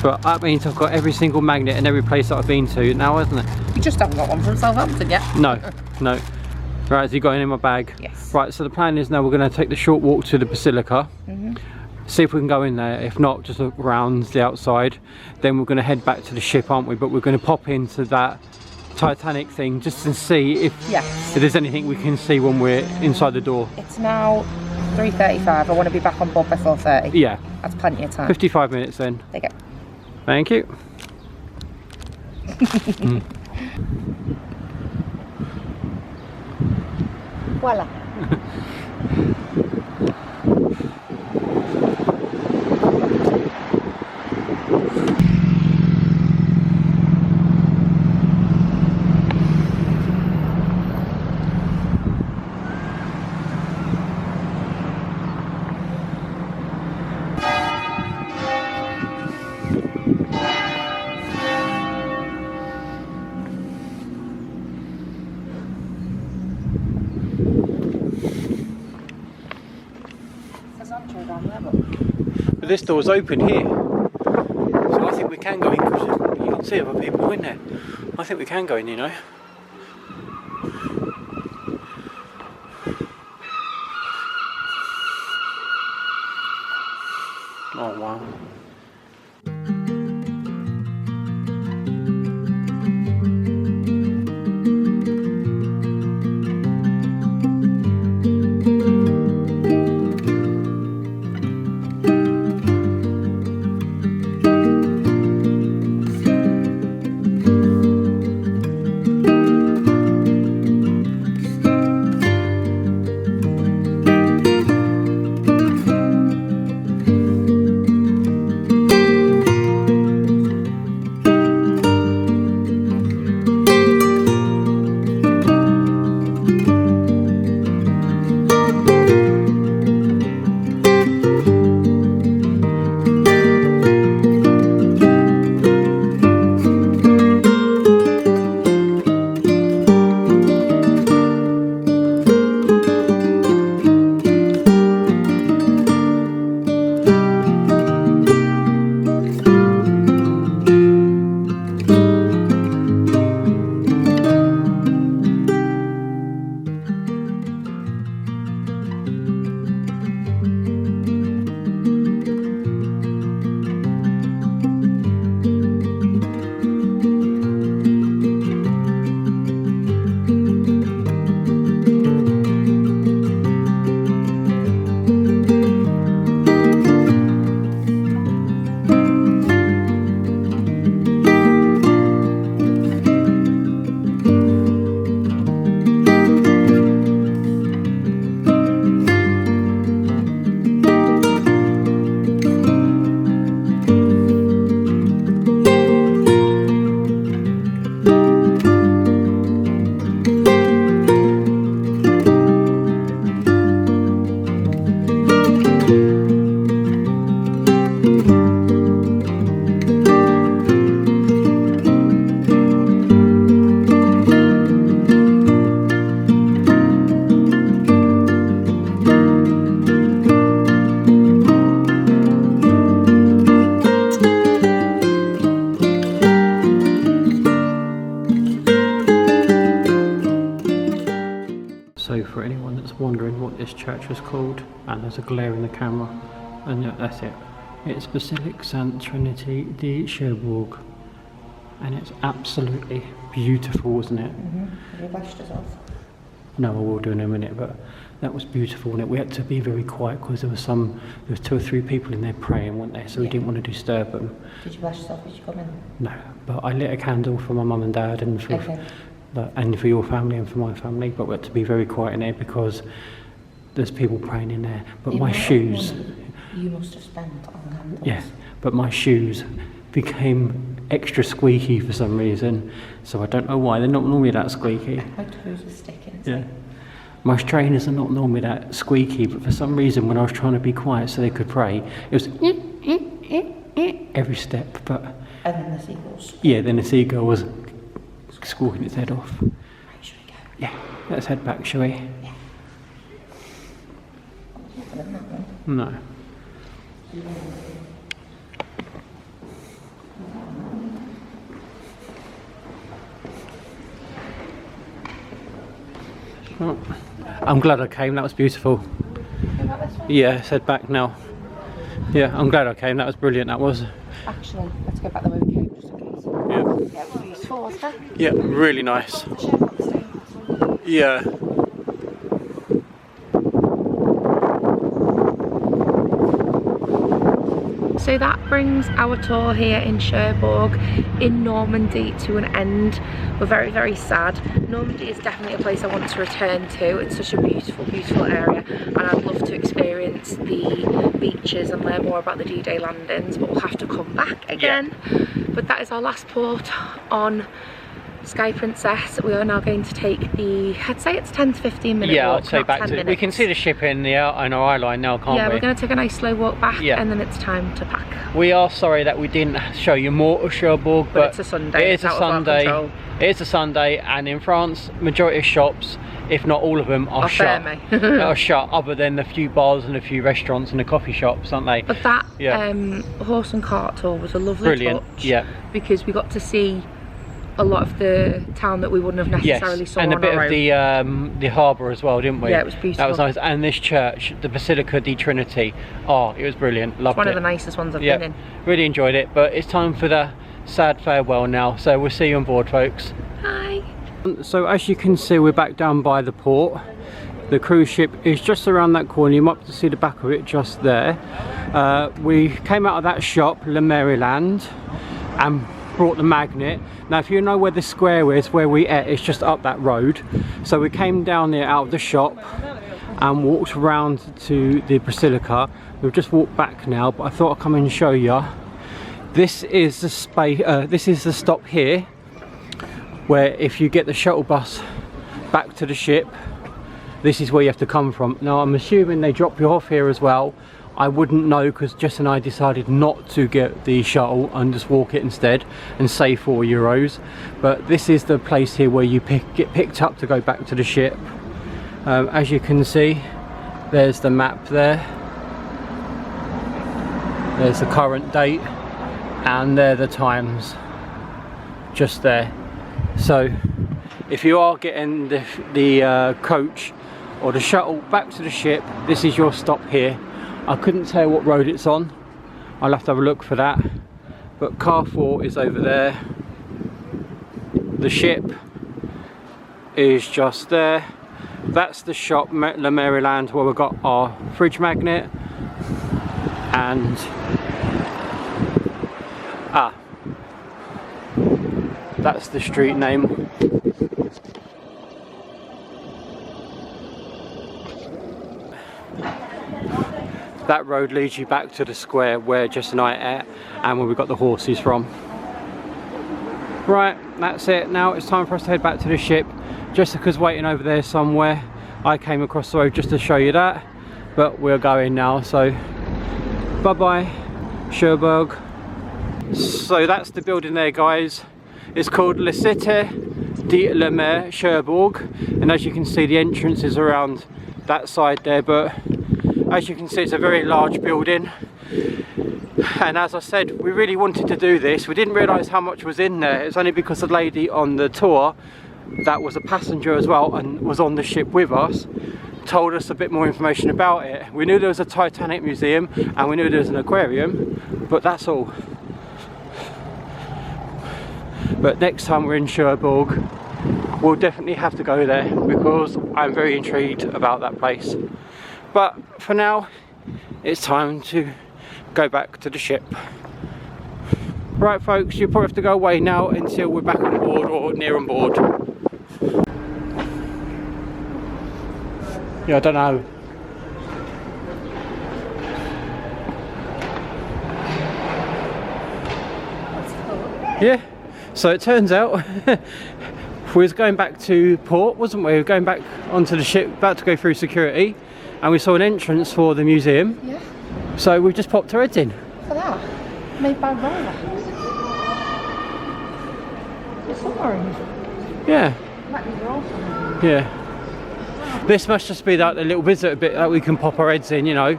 F: But that means I've got every single magnet in every place that I've been to now, hasn't it?
E: You just haven't got one from Southampton yet.
F: No, no. Right, has he got any in my bag?
E: Yes.
F: Right, so the plan is now we're going to take the short walk to the Basilica. See if we can go in there. If not, just look around the outside. Then we're going to head back to the ship, aren't we? But we're going to pop into that Titanic thing just to see if there's anything we can see when we're inside the door.
E: It's now 3:35. I want to be back on board by 4:30.
F: Yeah.
E: That's plenty of time.
F: 55 minutes then.
E: There you go.
F: Thank you.
E: Voila.
F: But this door's open here, so I think we can go in because you can see other people in there. I think we can go in, you know. Oh wow. So for anyone that's wondering what this church was called, and there's a glare in the camera, and yeah, that's it. It's Basilique Sainte Trinity de Cherbourg, and it's absolutely beautiful, isn't it?
E: Have you washed us off?
F: No, I will do in a minute, but that was beautiful, and we had to be very quiet because there was 2 or 3 people in there praying, weren't there? So we didn't want to disturb them.
E: Did you wash yourself as you come in?
F: No, but I lit a candle for my mum and dad and for and for your family and for my family, but we had to be very quiet in there because there's people praying in there. But my shoes,
E: you must have spent on candles.
F: yeah, but my shoes became extra squeaky for some reason, so I don't know why. They're not normally that squeaky.
E: My toes are sticking.
F: Yeah. My trainers are not normally that squeaky, but for some reason when I was trying to be quiet so they could pray, it was every step. But
E: and then the seagulls.
F: Yeah, then the seagull was squawking its head off.
E: Right, should we go?
F: Yeah, let's head back, shall we?
E: Yeah. nothing in that one.
F: No. Oh, I'm glad I came, that was beautiful. Yeah, head back now. Yeah, I'm glad I came, that was brilliant, that was.
E: Actually, let's go back the way we came just in case.
F: Yeah.
E: Yeah, it was beautiful, wasn't it?
F: Yeah, really nice. Yeah.
E: So that brings our tour here in Cherbourg in Normandy to an end. We're very, very sad. Normandy is definitely a place I want to return to. It's such a beautiful, beautiful area, and I'd love to experience the beaches and learn more about the D-Day landings, but we'll have to come back again. Yeah. But that is our last port on Sky Princess. We are now going to take the, I'd say it's 10 to 15 minute
F: yeah,
E: walk.
F: I'd say back to, we can see the ship in our eye line now, can't we?
E: Yeah, we're going to take a nice slow walk back, and then it's time to pack.
F: We are sorry that we didn't show you more of Cherbourg, but
E: it's a Sunday.
F: It is a Sunday. It is a Sunday, and in France, majority of shops, if not all of them, are shut. Are shut, other than a few bars and a few restaurants and the coffee shops, aren't they?
E: But that horse and cart tour was a lovely touch.
F: Yeah,
E: because we got to see a lot of the town that we wouldn't have necessarily saw on our own.
F: And a bit of the harbour as well, didn't we?
E: Yeah, it was beautiful.
F: That was nice. And this church, the Basilica di Trinity, oh, it was brilliant. Loved it.
E: One of the nicest ones I've been in.
F: Really enjoyed it. But it's time for the sad farewell now. So we'll see you on board, folks.
E: Hi.
F: So as you can see, we're back down by the port. The cruise ship is just around that corner. You might be able to see the back of it just there. We came out of that shop, Le Maryland, and brought the magnet. Now if you know where the square is where we ate, it's just up that road. So we came down there out of the shop and walked around to the Basilica. We've just walked back now, but I thought I'd come and show you. This is the space, this is the stop here, where if you get the shuttle bus back to the ship, this is where you have to come from. Now I'm assuming they drop you off here as well. I wouldn't know, because Jess and I decided not to get the shuttle and just walk it instead and save €4. But this is the place here where you get picked up to go back to the ship. As you can see, there's the map there. There's the current date, and there are the times just there. So if you are getting the coach or the shuttle back to the ship, this is your stop here. I couldn't tell what road it's on. I'll have to have a look for that. But Carrefour is over there. The ship is just there. That's the shop, Le Maryland, where we've got our fridge magnet. And that's the street name. That road leads you back to the square where Jess and I ate and where we got the horses from. Right, that's it. Now it's time for us to head back to the ship. Jessica's waiting over there somewhere. I came across the road just to show you that, but we're going now, so bye bye Cherbourg. So that's the building there, guys. It's called La Cité de la Mer Cherbourg, and as you can see the entrance is around that side there, but as you can see it's a very large building. And as I said, we really wanted to do this. We didn't realise how much was in there. It's only because the lady on the tour that was a passenger as well and was on the ship with us told us a bit more information about it. We knew there was a Titanic museum and we knew there was an aquarium, but that's all. But next time we're in Cherbourg, we'll definitely have to go there because I'm very intrigued about that place. But for now, it's time to go back to the ship. Right folks, you'll probably have to go away now until we're back on board or near on board. Yeah, I don't know. Yeah, so it turns out we was going back to port, wasn't we? We were going back onto the ship, about to go through security, and we saw an entrance for the museum.
E: Yeah.
F: So we just popped our heads in.
E: Look at that. Made by Roller. It's orange.
F: Yeah.
E: That is awesome.
F: Yeah. This must just be like the little visitor bit that we can pop our heads in, you know.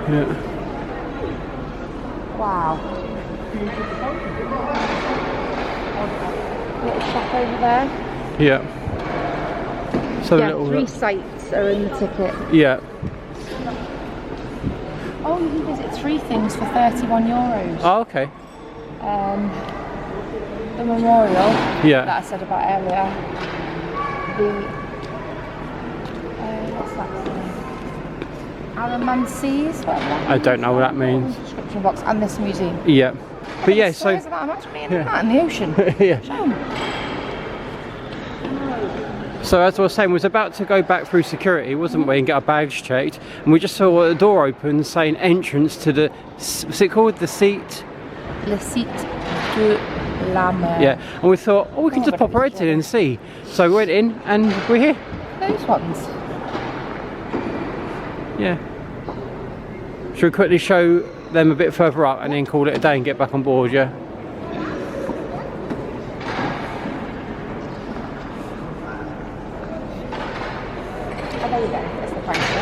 F: Yeah.
E: Wow. Little shop over there.
F: Yeah. So
E: Yeah,
F: little,
E: 3 sites are in the ticket.
F: yeah.
E: Oh, you can visit 3 things for €31.
F: Oh, okay.
E: The memorial
F: Yeah.
E: that I said about earlier. The what's that thing? Aramancies, whatever that
F: I don't know what that means.
E: description box, and this museum.
F: Yeah. But yeah, so
E: Stories about them actually being that in the ocean.
F: yeah.
E: Show 'em.
F: So as I was saying, we was about to go back through security, wasn't we, and get our bags checked, and we just saw a door open saying entrance to the, what's it called, the seat?
E: Le site de la mer.
F: Yeah, and we thought, oh, we can just pop our heads in and see. So we went in and we're here.
E: Those ones.
F: Yeah. Should we quickly show them a bit further up and then call it a day and get back on board, yeah?
E: Oh, there you go. That's the price.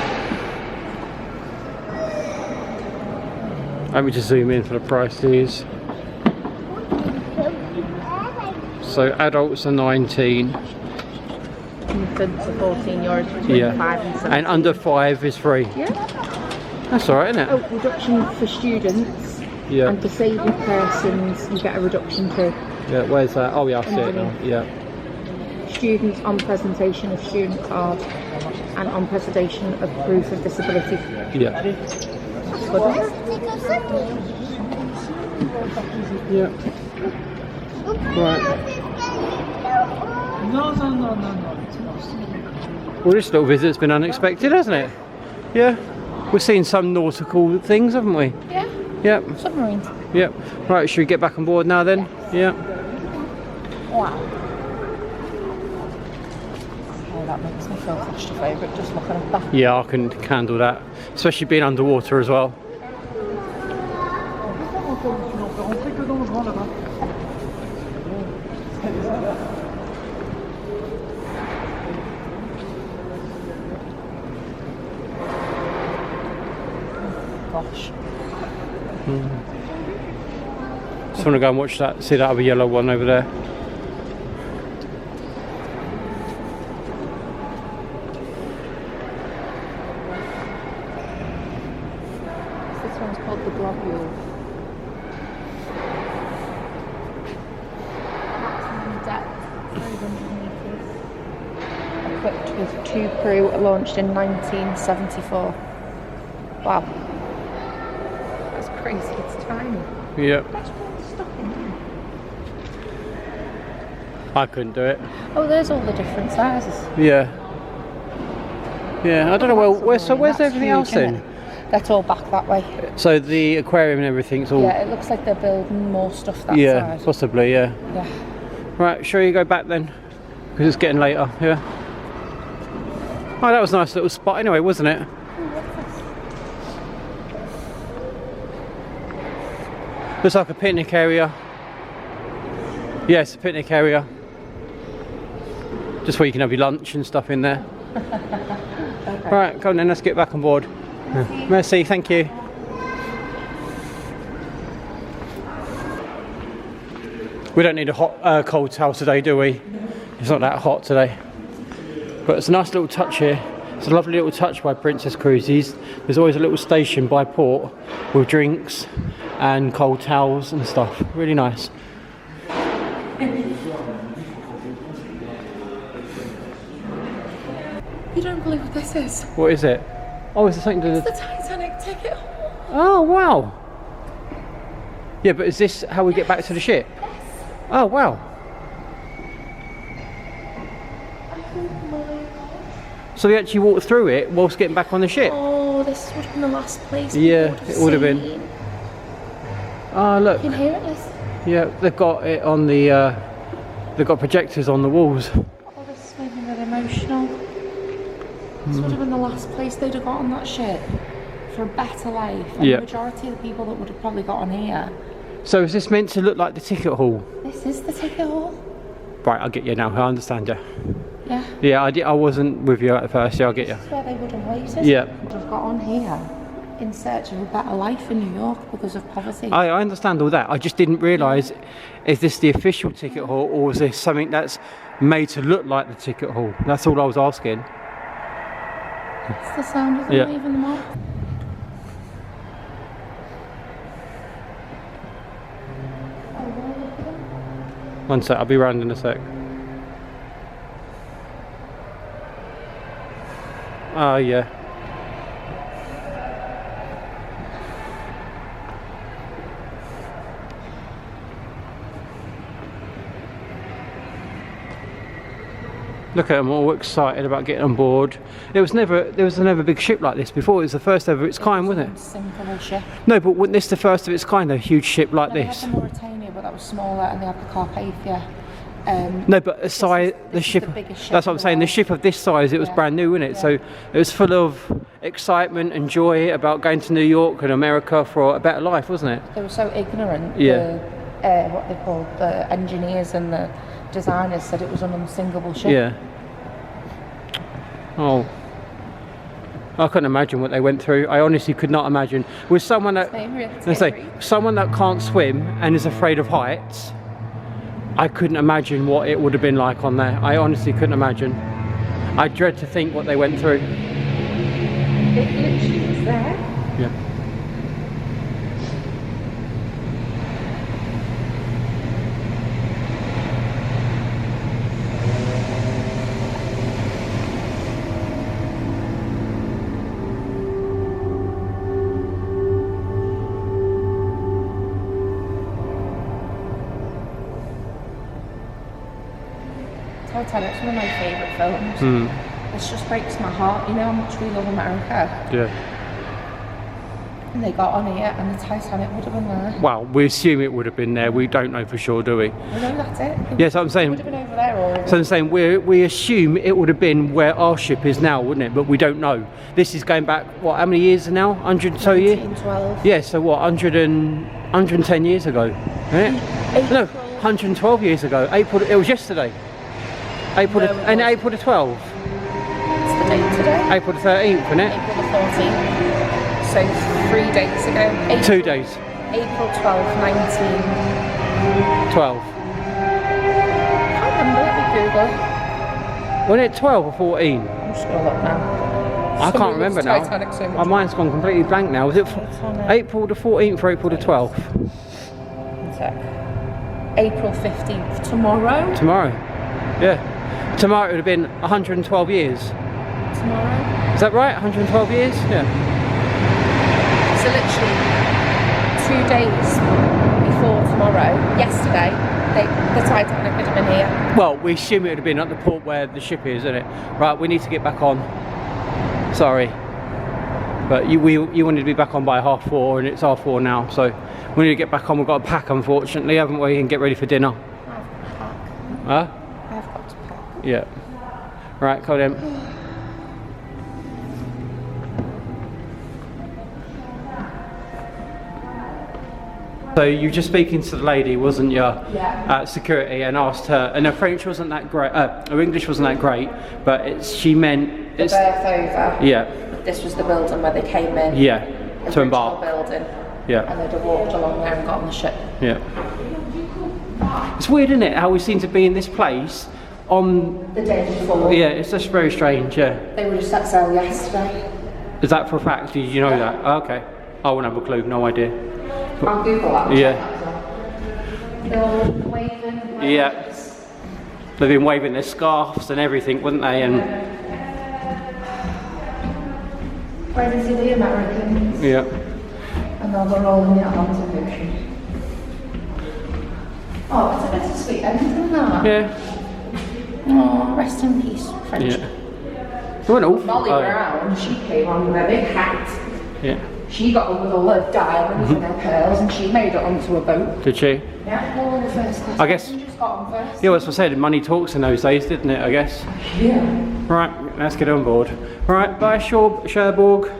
F: Let me just zoom in for the prices. So adults are 19.
E: Infants are €14 between
F: Yeah.
E: 5 and 7.
F: And under 5 is free.
E: Yeah.
F: That's alright, isn't it?
E: Oh, reduction for students
F: Yeah.
E: and disabled persons. You get a reduction too.
F: Yeah, where's that? Oh yeah, I see it now. Yeah.
E: Students on presentation of student card and on presentation of proof of disability.
F: Yeah.
E: That's good, isn't it?
F: Yeah. Right. Well, this little visit's been unexpected, hasn't it? Yeah. We've seen some nautical things, haven't we?
E: Yeah.
F: Yep.
E: Submarines.
F: Yep. Right, should we get back on board now then? Yeah.
E: Wow. Oh, that makes me feel claustrophobic just looking at that.
F: Yeah, I can handle that. Especially being underwater as well.
E: Gosh.
F: Just want to go and watch that, see that other yellow one over there.
E: This one's called the globule. Maximum depth, 300 metres. Equipped with 2 crew, launched in 1974. Wow. That's crazy, it's tiny.
F: Yep.
E: That's all stuck in there.
F: I couldn't do it.
E: Oh, there's all the different sizes.
F: Yeah. Yeah, I don't know, well, where's
E: That's
F: everything
E: huge,
F: else
E: isn't
F: then?
E: it? That's all back that way.
F: So the aquarium and everything's all...
E: Yeah, it looks like they're building more stuff that
F: yeah,
E: side.
F: possibly, yeah.
E: Yeah.
F: Right, sure you go back then? Because it's getting later, yeah. Oh, that was a nice little spot anyway, wasn't it? Looks like a picnic area. Yes, a picnic area. Just where you can have your lunch and stuff in there.
E: Okay.
F: Right, come on then, let's get back on board. Merci, thank you. We don't need a hot, cold towel today, do we? It's not that hot today. But it's a nice little touch here. It's a lovely little touch by Princess Cruises. There's always a little station by port with drinks and cold towels and stuff. Really nice.
E: You don't believe what this is?
F: What is it? Oh, is it something to
E: It's
F: do?
E: the Titanic ticket.
F: Oh, wow. Yeah, but is this how we get back to the ship? Oh, wow. So we actually walked through it whilst getting back on the ship?
E: Oh, this would have been the last place.
F: Yeah, it would have been.
E: seen.
F: Oh, look.
E: You can hear it, Liz.
F: Yeah, they've got it on the, they've got projectors on the walls.
E: Oh, this is making me really emotional. This would have been the last place they'd have got on that ship for a better life. And
F: Yeah.
E: the majority of the people that would have probably got on here.
F: So is this meant to look like the ticket hall?
E: This is the ticket hall.
F: Right, I'll get you now, I understand you.
G: Yeah.
F: Yeah, I wasn't with you at first. Yeah, I get you.
G: That's where they would have waited.
F: Yeah.
G: Would have got on here in search of a better life in New York because of poverty.
F: I understand all that. I just didn't realise, is this the official ticket hall or is this something that's made to look like the ticket hall? That's all I was asking.
G: It's the sound of them
F: Yeah.
G: leaving them off.
F: One sec, I'll be round in a sec. Oh, yeah. Look at them all excited about getting on board. There was never a big ship like this before. It was the first ever of its kind, wasn't it?
G: Sinkable ship.
F: No, but wasn't this the first of its kind, a huge ship like
G: They
F: this?
G: had the Mauritania, but that was smaller, and they had the Carpathia.
F: No, but the size, the
G: is
F: ship.
G: the biggest ship
F: That's what
G: in
F: I'm
G: the
F: saying. The
G: world.
F: ship of this size, it was
G: Yeah.
F: brand new, wasn't it?
G: Yeah.
F: So it was full of excitement and joy about going to New York and America for a better life, wasn't it?
G: They were so ignorant.
F: Yeah.
G: What they called the engineers and the designers said it was an unsinkable ship.
F: Yeah. Oh. I couldn't imagine what they went through. I honestly could not imagine. With someone that, let's say, someone that can't swim and is afraid of heights, I couldn't imagine what it would have been like on there. I honestly couldn't imagine. I dread to think what they went through.
G: It literally was there.
F: Yeah.
G: Titanic's one of my favourite films. This just breaks my heart. You know how much we love America?
F: Yeah.
G: And they got on here and the Titanic would have been there.
F: Well, we assume it would have been there. We don't know for sure, do we?
G: We know that's it.
F: Yes, I'm
G: It
F: saying.
G: would have been over there or
F: So I'm saying we assume it would have been where our ship is now, wouldn't it? But we don't know. This is going back, what, how many years now? 100 and so years?
G: 1912.
F: Yeah, so what, 110 years ago? Right? No, 112 years ago. April, it was yesterday. April the 12th.
G: It's the date today.
F: April the 13th, isn't it?
G: April the 14th. So 3 days ago. April,
F: 2 days.
G: April 12th,
F: 12.
G: can't remember, let me Google.
F: Wasn't it 12 or 14?
G: I'm just going to look now.
F: I can't remember now.
G: Titanic so much.
F: My mind's gone completely blank now. Was it
G: Titanic.
F: April the 14th or April the 12th?
G: One sec. April 15th, tomorrow?
F: Tomorrow. Yeah. Tomorrow it would have been 112 years.
G: Tomorrow?
F: Is that right? 112 years? Yeah.
G: So literally 2 days before tomorrow, yesterday, the Titanic would have been here.
F: Well, we assume it would have been at the port where the ship is, isn't it? Right, we need to get back on. Sorry. But you wanted to be back on by 4:30 and it's 4:30 now, so we need to get back on. We've got to pack, unfortunately, haven't we? And get ready for dinner. Huh?
G: I've got to pack.
F: Yeah. Right, come on. So you were just speaking to the lady, wasn't you?
G: Yeah.
F: At security, and asked her, and her French wasn't that great, her English wasn't that great, but she meant
G: The
F: it's
G: berth over.
F: yeah,
G: This was the building where they came in.
F: yeah, to
G: Original
F: embark.
G: building.
F: Yeah,
G: And they'd have walked along there and got on the ship.
F: yeah. It's weird, isn't it? How we seem to be in this place on.
G: The day before.
F: Yeah, it's just very strange. Yeah.
G: They would have set sail yesterday.
F: Is that for a fact? Did you know that? Oh, okay. I wouldn't have a clue. No idea.
G: I'll Google that.
F: Yeah.
G: They're all waving.
F: Yeah. They've been waving their scarves and everything, wouldn't they? And
G: Where did you the Americans?
F: yeah.
G: And now they're all in the Atlantic Ocean. Oh, it's a bittersweet ending, isn't that?
F: Yeah.
G: Oh, rest in peace, French.
F: Yeah. They weren't awful.
G: Molly Brown, she came on with a big hat.
F: Yeah.
G: She got on with all her diamonds and her pearls, and she made it onto a boat.
F: Did she?
G: Yeah, all the first class
F: I guess-
G: passengers got on first.
F: Yeah, well, that's what I said. Money talks in those days, didn't it? I guess.
G: Yeah.
F: Right, let's get on board. Right, bye, Cherbourg.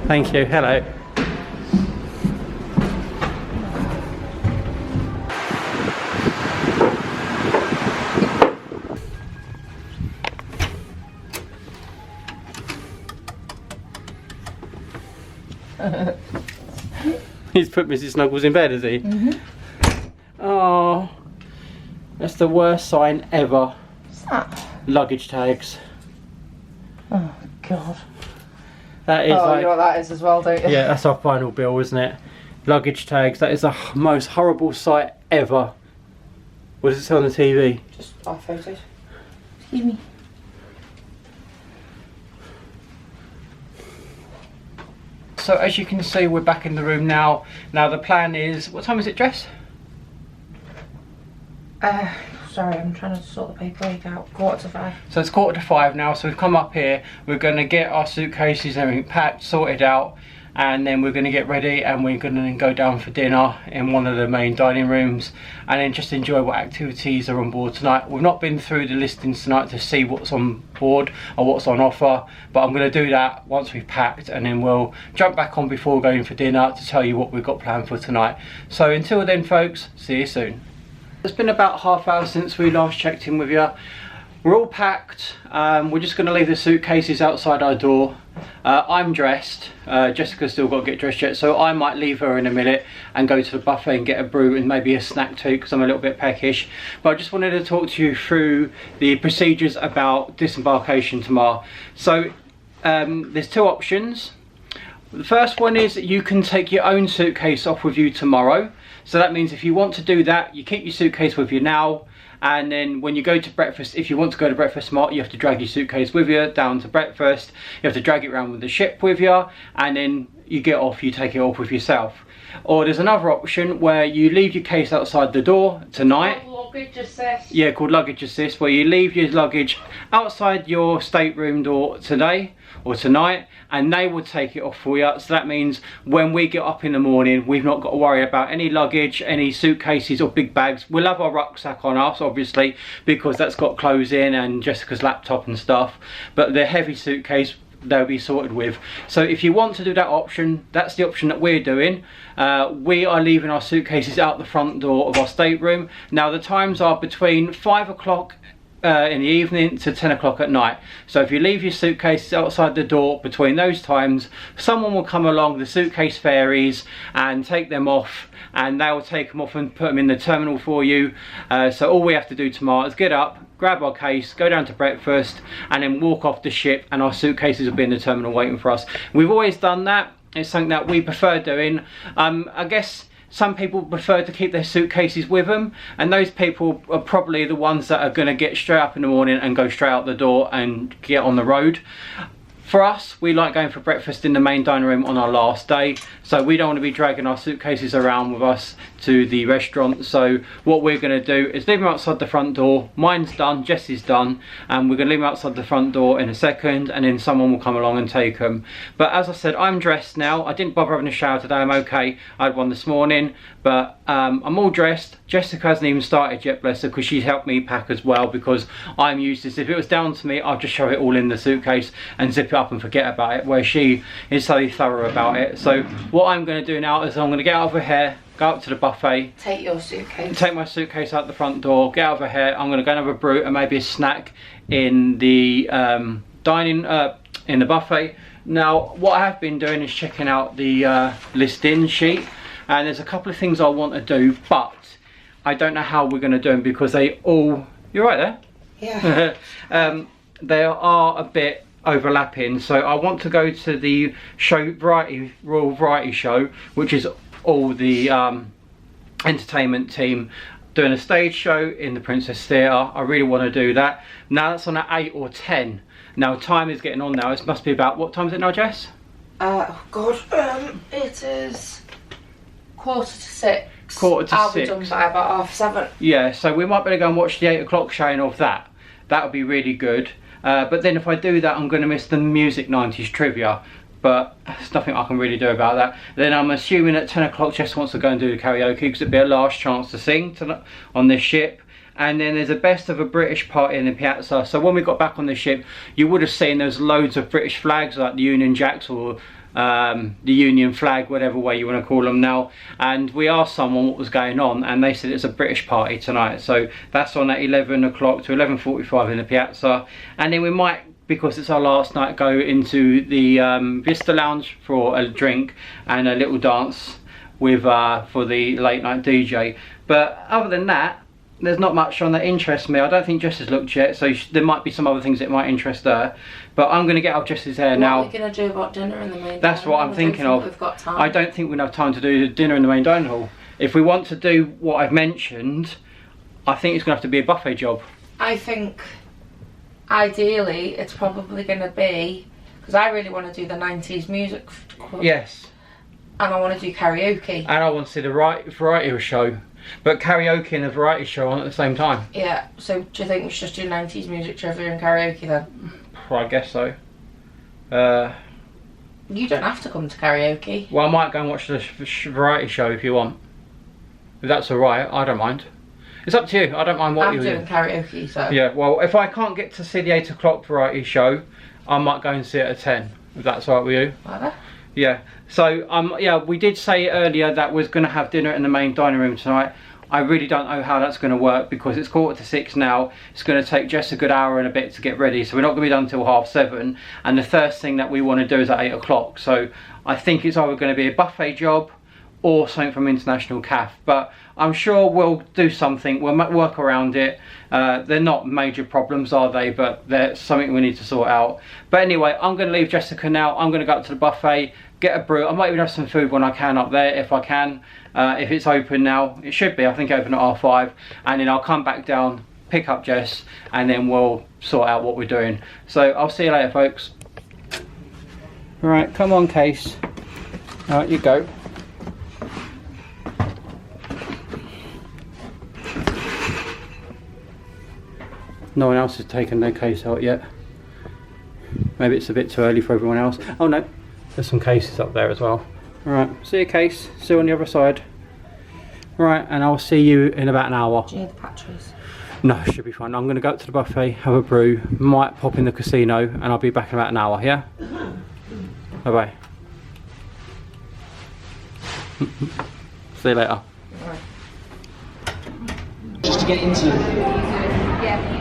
F: Thank you. Hello. He's put Mrs. Snuggles in bed, has he? Oh, that's the worst sign ever.
G: What's that?
F: Luggage tags.
G: Oh God.
F: That is
G: Oh,
F: like,
G: you know what that is as well, don't you?
F: yeah, that's our final bill, isn't it? Luggage tags. That is the most horrible sight ever. What does it say on the TV?
G: Just our photos. Excuse me.
F: So as you can see, we're back in the room now. Now the plan is, what time is it, Jess?
G: Sorry, I'm trying to sort the paperwork out. 4:45.
F: So it's 4:45 now, so we've come up here. We're going to get our suitcases and everything packed, sorted out, and then we're going to get ready and we're going to then go down for dinner in one of the main dining rooms and then just enjoy what activities are on board tonight. We've not been through the listings tonight to see what's on board or what's on offer, but I'm going to do that once we've packed, and then we'll jump back on before going for dinner to tell you what we've got planned for tonight. So until then folks, see you soon. It's been about half hour since we last checked in with you. We're all packed. We're just going to leave the suitcases outside our door. I'm dressed. Jessica's still got to get dressed yet, so I might leave her in a minute and go to the buffet and get a brew and maybe a snack too, because I'm a little bit peckish. But I just wanted to talk to you through the procedures about disembarkation tomorrow. So there's two options. The first one is that you can take your own suitcase off with you tomorrow. So that means if you want to do that, you keep your suitcase with you now, and then when you go to breakfast, if you want to go to breakfast smart, you have to drag your suitcase with you down to breakfast. You have to drag it around with the ship with you, and then you get off, you take it off with yourself. Or there's another option where you leave your case outside the door tonight.
G: Luggage assist.
F: Yeah, called luggage assist, where you leave your luggage outside your stateroom door today or tonight, and they will take it off for you. So that means when we get up in the morning, we've not got to worry about any luggage, any suitcases or big bags. We'll have our rucksack on us, obviously, because that's got clothes in and Jessica's laptop and stuff, but the heavy suitcase they'll be sorted with. So if you want to do that option, that's the option that we're doing. We are leaving our suitcases out the front door of our stateroom. Now the times are between 5 o'clock in the evening to 10 o'clock at night. So if you leave your suitcases outside the door between those times, someone will come along, the suitcase fairies, and take them off, and they will take them off and put them in the terminal for you. So all we have to do tomorrow is get up, grab our case, go down to breakfast, and then walk off the ship, and our suitcases will be in the terminal waiting for us. We've always done that. It's something that we prefer doing. I guess some people prefer to keep their suitcases with them, and those people are probably the ones that are going to get straight up in the morning and go straight out the door and get on the road. For us, we like going for breakfast in the main dining room on our last day, so we don't want to be dragging our suitcases around with us to the restaurant. So what we're going to do is leave them outside the front door. Mine's done, Jessie's done, and we're going to leave them outside the front door in a second, and then someone will come along and take them. But as I said, I'm dressed now. I didn't bother having a shower today, I'm okay. I had one this morning, but I'm all dressed. Jessica hasn't even started yet, bless her, because she's helped me pack as well, because I'm used to this. If it was down to me, I'd just shove it all in the suitcase and zip it up and forget about it, where she is so thorough about it. So what I'm going to do now is I'm going to get out of her hair, go up to the buffet,
G: Take your suitcase.
F: take my suitcase out the front door, get out of her hair. I'm going to go and have a brew and maybe a snack in the in the buffet. Now what I have been doing is checking out the listing sheet, and there's a couple of things I want to do, but I don't know how we're going to do them because they all... You're right there?
G: Yeah.
F: They are a bit overlapping, so I want to go to the Royal Variety Show, which is all the entertainment team doing a stage show in the Princess Theatre. I really want to do that. Now that's on at 8 or 10. Now time is getting on now. It must be about, what time is it now, Jess?
G: Oh God, it is 6:15.
F: 6:45.
G: I'll be done by about 7:30.
F: Yeah, so we might better go and watch the 8 o'clock showing of that. That would be really good. But then if I do that, I'm going to miss the Music 90s trivia. But there's nothing I can really do about that. Then I'm assuming at 10 o'clock Jess wants to go and do the karaoke, because it'd be a last chance to sing on this ship. And then there's a best of a British party in the piazza. So when we got back on the ship, you would have seen there's loads of British flags, like the Union Jacks or the Union flag, whatever way you want to call them now. And we asked someone what was going on, and they said it's a British party tonight. So that's on at 11 o'clock to 11:45 in the piazza. And then we might because it's our last night, go into the Vista Lounge for a drink and a little dance with for the late night DJ. But other than that, there's not much on that interests me. I don't think Jess has looked yet, so there might be some other things that might interest her. But I'm going to get out Jess's hair now.
G: What are we going to do about dinner in the main
F: That's what I'm thinking of.
G: We've got time.
F: I don't think we'll have time to do the dinner in the main dining hall. If we want to do what I've mentioned, I think it's going to have to be a buffet job.
G: I think ideally it's probably going to be, because I really want to do the 90s music club.
F: Yes.
G: And I want to do karaoke.
F: And I want to see the variety show. But karaoke and a variety show on at the same time.
G: Yeah, so do you think we should just do 90s music trivia and karaoke then?
F: I guess so.
G: You don't have to come to karaoke.
F: Well, I might go and watch the variety show if you want. If that's alright, I don't mind. It's up to you, I don't mind what you're doing.
G: I'm doing karaoke, so...
F: Yeah, well, if I can't get to see the 8 o'clock variety show, I might go and see it at 10, if that's alright with you.
G: Either?
F: Yeah, so yeah, we did say earlier that we're going to have dinner in the main dining room tonight. I really don't know how that's going to work because it's 6:45 now. It's going to take just a good hour and a bit to get ready, so we're not going to be done until 7:30. And the first thing that we want to do is at 8 o'clock. So I think it's either going to be a buffet job or something from International Caf. But I'm sure we'll do something. We'll work around it. They're not major problems, are they? But they're something we need to sort out. But anyway, I'm going to leave Jessica now. I'm going to go up to the buffet, get a brew. I might even have some food when I can up there, if I can. If it's open now, it should be. I think open at 5:30. And then I'll come back down, pick up Jess, and then we'll sort out what we're doing. So I'll see you later, folks. Right, come on, Case. Right, you go. No one else has taken their case out yet. Maybe it's a bit too early for everyone else. Oh no, there's some cases up there as well. Alright, see you, Case. See you on the other side. Right, and I'll see you in about an hour.
G: Do you need the patches?
F: No, it should be fine. I'm going to go up to the buffet, have a brew, might pop in the casino, and I'll be back in about an hour, yeah? Bye bye. See you later.
H: Just to get into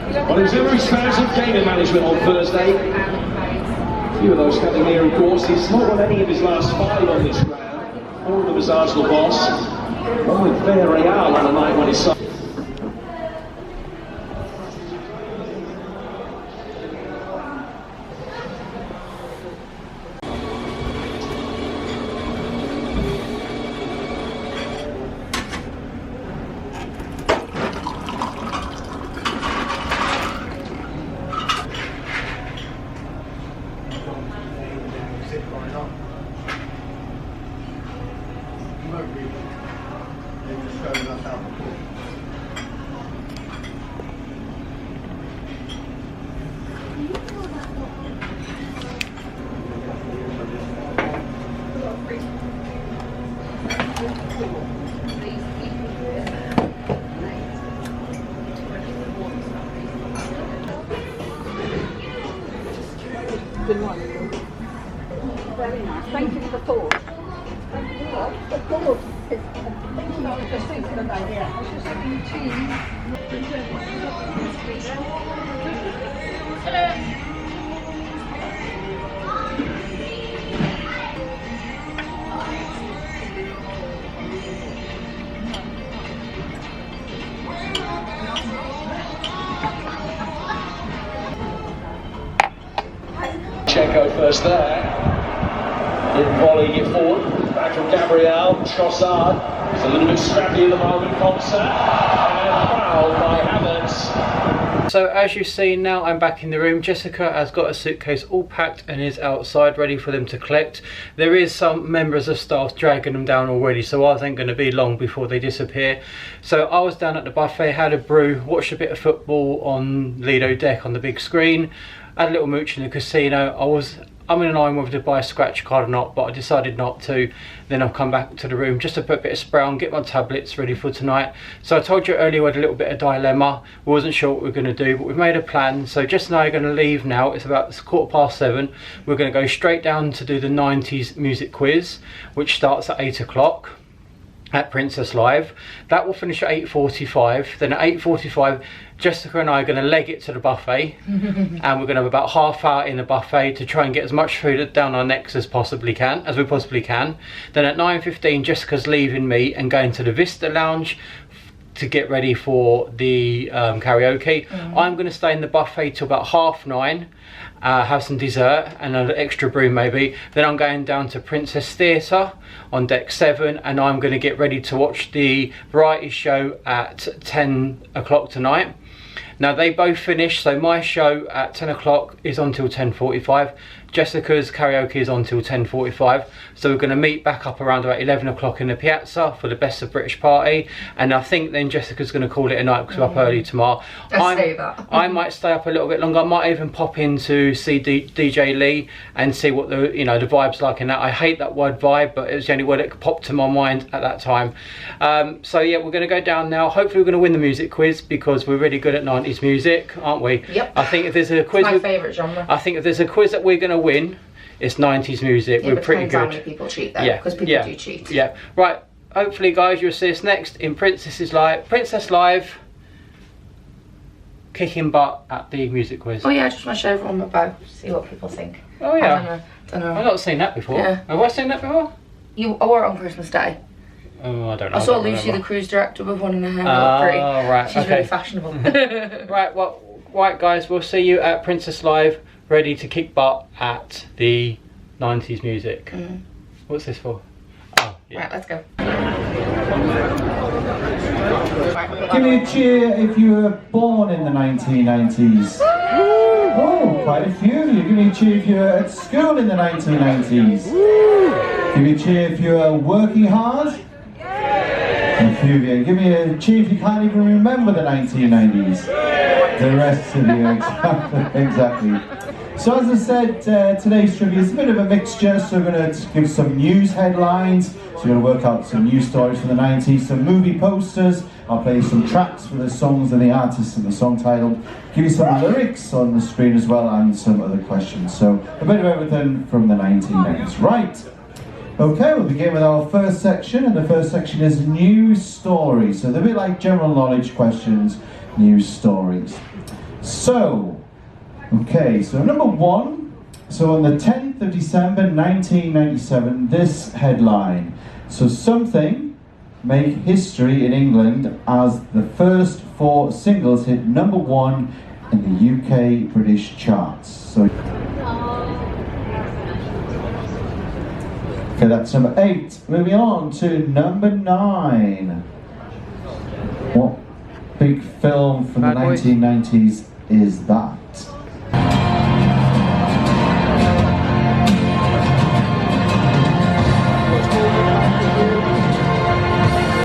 H: well, auxiliary spans of gaming management on Thursday. A few of those coming here, of course. He's not won any of his last 5 on this ground. 4 of them as Arsenal boss. One with Villarreal on a night when he's...
B: Very nice. Thank you for the thought. The thought is... I was just thinking about it. I was just having Checo first there. In volleying it forward. Back from Gabriel. Trossard. It's a little bit scrappy at the moment. Concert. And foul by Havertz.
F: So as you see now, I'm back in the room. Jessica has got a suitcase all packed and is outside ready for them to collect. There is some members of staff dragging them down already, so I ain't going to be long before they disappear. So I was down at the buffet, had a brew, watched a bit of football on Lido Deck on the big screen, had a little mooch in the casino. I'm in an iron whether to buy a scratch card or not, but I decided not to. Then I'll come back to the room just to put a bit of spray on, get my tablets ready for tonight. So I told you earlier we had a little bit of dilemma. We wasn't sure what we were going to do, but we've made a plan. So Jess and I are going to leave now. It's about 7:15. We're going to go straight down to do the 90s music quiz, which starts at 8 o'clock. At Princess Live. That will finish at 8:45. Then at 8:45 Jessica and I are going to leg it to the buffet and we're going to have about half hour in the buffet to try and get as much food down our necks as we possibly can. Then at 9:15 Jessica's leaving me and going to the Vista Lounge to get ready for the karaoke. I'm going to stay in the buffet till about 9:30, have some dessert and an extra brew maybe. Then I'm going down to Princess Theatre on deck 7 and I'm going to get ready to watch the variety show at 10 o'clock tonight. Now they both finish, so my show at 10 o'clock is on till 10:45. Jessica's karaoke is on till 10:45. So we're going to meet back up around about 11 o'clock in the piazza for the Best of British party. And I think then Jessica's going to call it a night because we're up early tomorrow. I might stay up a little bit longer. I might even pop in to see DJ Lee and see what the the vibe's like in that. I hate that word vibe, but it was the only word that popped to my mind at that time. So yeah, we're going to go down now. Hopefully we're going to win the music quiz because we're really good at 90s music, aren't we?
E: Yep.
F: I think if there's a quiz,
E: it's my favourite genre.
F: I think if there's a quiz that we're going to win, it's 90s music.
E: Yeah,
F: we're pretty good.
E: How many people cheat though? Because people do cheat.
F: Yeah. Right. Hopefully, guys, you'll see us next in Princess Live, kicking butt at the music quiz.
E: Oh yeah, I just want to show everyone my bow. See what people think.
F: Oh yeah.
E: I don't know.
F: I've not seen that before. Yeah. Have I seen that before?
E: I wore it on Christmas Day.
F: Oh, I don't know.
E: I saw Lucy, the cruise director, with one in her hair. Oh, pretty.
F: Right.
E: She's really fashionable.
F: Right. Well, right, guys. We'll see you at Princess Live, ready to kick butt at the 90s music. What's this for? Oh, yeah.
E: Right, let's go.
I: Give me a cheer if you were born in the 1990s. Oh, quite a few of you. Give me a cheer if you were at school in the 1990s. Give me a cheer if you were working hard. A few of you. Give me a cheer if you can't even remember the 1990s. The rest of you, exactly. So as I said, today's trivia is a bit of a mixture, so we're going to give some news headlines, so we're going to work out some news stories from the 90s, some movie posters, I'll play some tracks for the songs and the artists and the song title, give you some lyrics on the screen as well, and some other questions. So a bit of everything from the 1990s. Right, okay, we'll begin with our first section, and the first section is news stories. So they're a bit like general knowledge questions, news stories. So, okay, so number 1, so on the 10th of December 1997, this headline. So something made history in England as the first 4 singles hit number 1 in the UK British charts. So, okay, that's number 8. Moving on to number 9. What big film from the 1990s is that?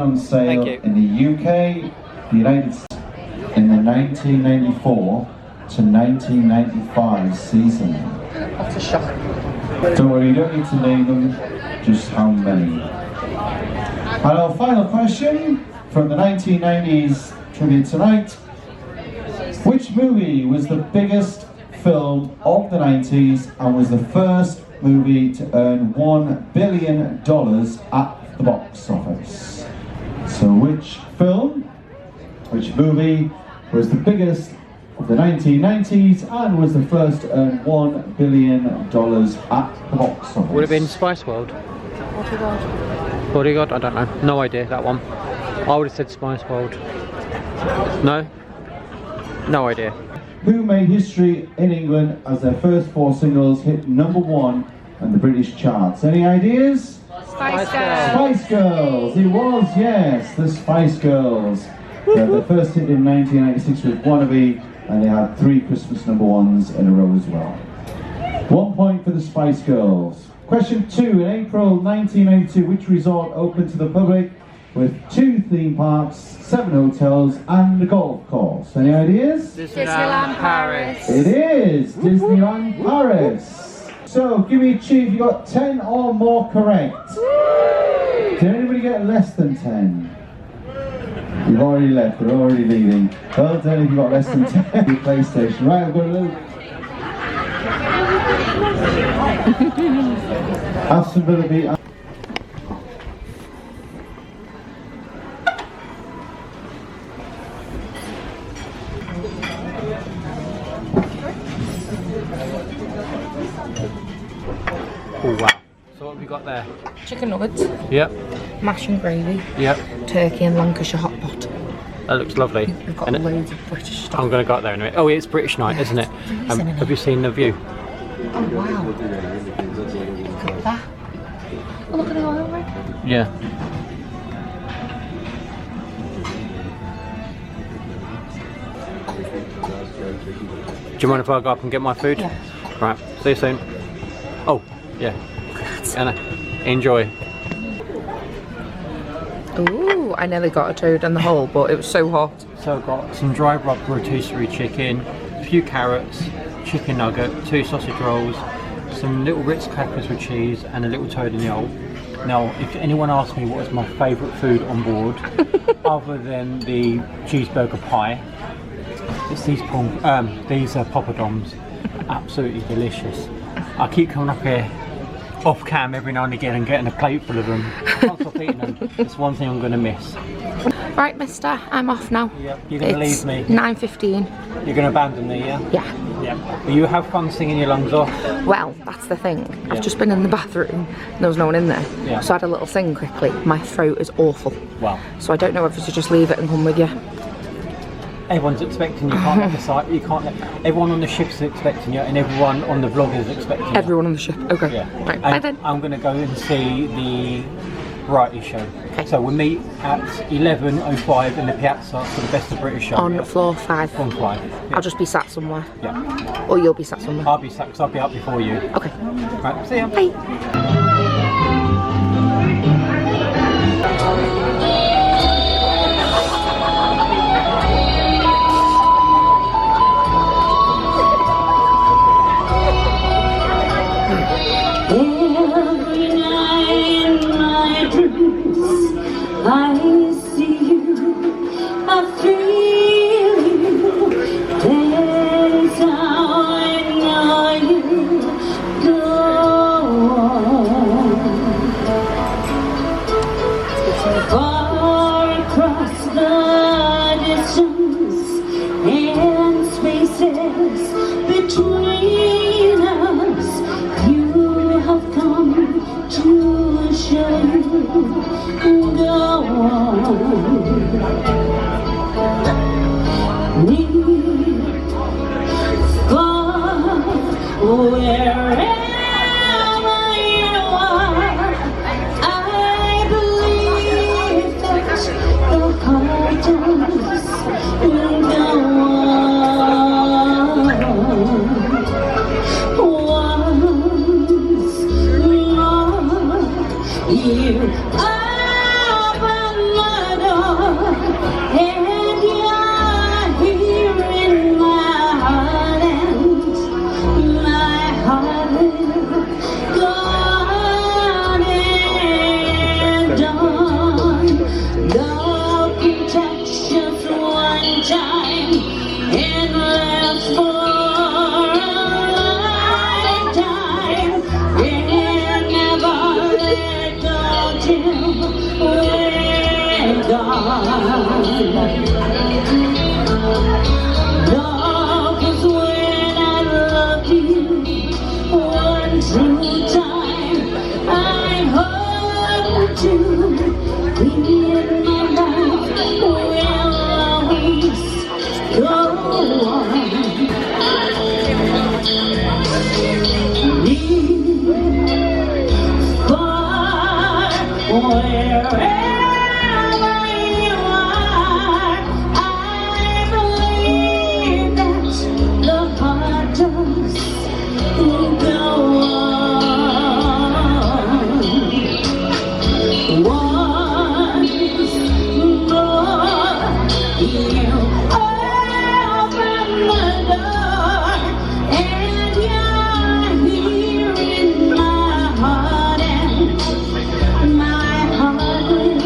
I: On sale in the UK, the United States, in the 1994 to 1995 season.
E: That's a shock.
I: Don't worry, you don't need to name them, just how many. And our final question from the 1990s trivia tonight. Which movie was the biggest film of the 90s and was the first movie to earn $1 billion at the box office? So which film, which movie was the biggest of the 1990s and was the first to earn $1 billion at the box office?
F: Would it have been Spice World? Bodyguard? I don't know. No idea, that one. I would have said Spice World. No? No idea.
I: Who made history in England as their first 4 singles hit number 1 on the British charts? Any ideas?
D: Spice Girls.
I: Spice Girls, it was, yes, the Spice Girls. The first hit in 1996 was Wannabe, and they had 3 Christmas number 1s in a row as well. 1 point for the Spice Girls. Question 2, in April 1992, which resort opened to the public with 2 theme parks, 7 hotels and a golf course? Any ideas?
D: Disneyland Paris.
I: It is Disneyland Paris. So give me a cheer if you got 10 or more correct. Did anybody get less than 10? You've already left, we're already leaving. Well done if you got less than 10. Your PlayStation. Right, I've got a little Aston Villa beat.
F: got there?
G: Chicken nuggets,
F: Yep.
G: mash and gravy,
F: Yep.
G: turkey and Lancashire hot pot.
F: That looks lovely.
G: We've got
F: And
G: loads of British stuff.
F: I'm going to go out there in a minute. Oh, it's British night, isn't it? Have you seen the view?
G: Oh wow. Look at that. Oh, look at the oil rig.
F: Yeah. Do you mind if I go up and get my food?
G: Yeah.
F: Right, see you soon. Oh, yeah. Anna, enjoy.
G: Ooh, I nearly got a toad in the hole, but it was so hot.
F: So I've got some dry rub rotisserie chicken, a few carrots, chicken nugget, 2 sausage rolls, some little Ritz crackers with cheese, and a little toad in the hole. Now, if anyone asks me what is my favourite food on board, other than the cheeseburger pie, it's these poppadoms. Absolutely delicious. I keep coming up here off cam every now and again and getting a plate full of them. I can't stop eating them. It's one thing I'm going to miss.
G: Right, mister, I'm off now.
F: Yep. You're going to leave me.
G: 9:15.
F: You're going to abandon me, yeah?
G: Yeah.
F: Yeah. Will you have fun singing your lungs off?
G: Well, that's the thing. I've just been in the bathroom. There was no one in there.
F: Yeah.
G: So I had a little sing quickly. My throat is awful.
F: Wow.
G: So I don't know whether to just leave it and come with you.
F: Everyone's expecting you. Can't let the site. You can't let. Everyone on the ship's expecting you, and everyone on the vlog is expecting you.
G: Everyone on the ship. Okay.
F: Yeah.
G: Right. Bye
F: And
G: then.
F: I'm going to go and see the variety show.
G: Okay.
F: So we'll meet at 11:05 in the Piazza for the Best of British show.
G: On floor 5.
F: On 5. Yeah.
G: I'll just be sat somewhere.
F: Yeah.
G: Or you'll be sat somewhere.
F: I'll be sat because I'll be up before you.
G: Okay.
F: Right. See ya.
G: Bye.
C: Every night in my dreams, I see you, I feel you. That is how I know you go on. Far across the distance and spaces between us, you have come to show you go on. Near, far, wherever you are, I believe that the heart does go on. Once more, you open the door, and you're here in my heart, and my heart will go on and on. Love can touch just one time and last for a lifetime, and never let go till we're gone. Love is when I love you one true time. I hope to be in my life will always go on. Near, far, wherever you are, I believe that the heart does go on. Once more, you open the door, and you're here in my heart, and my heart will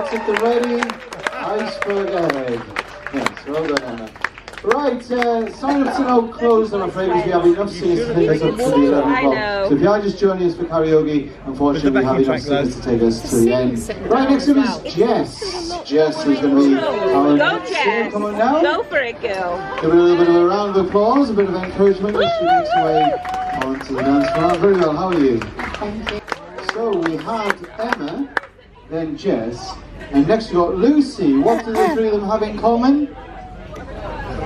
I: Gets it the ready. Iceberg ahead. Yes, well done, Emma. Right, sign-ups are now closed, I'm afraid, because we have enough seats to take us up to the 11 o'clock. So if you are just joining us for karaoke, unfortunately we have enough seats to take us to the end. Right, next up is Jess. Jess is going to be our singer. Come on now.
J: Go for it, girl.
I: Give her a little bit of a round of applause, a bit of encouragement as she makes her way onto the dance floor. Very well, how are you?
E: Thank you.
I: So we had Emma, then Jess, and next we got Lucy. What do the three of them have in common?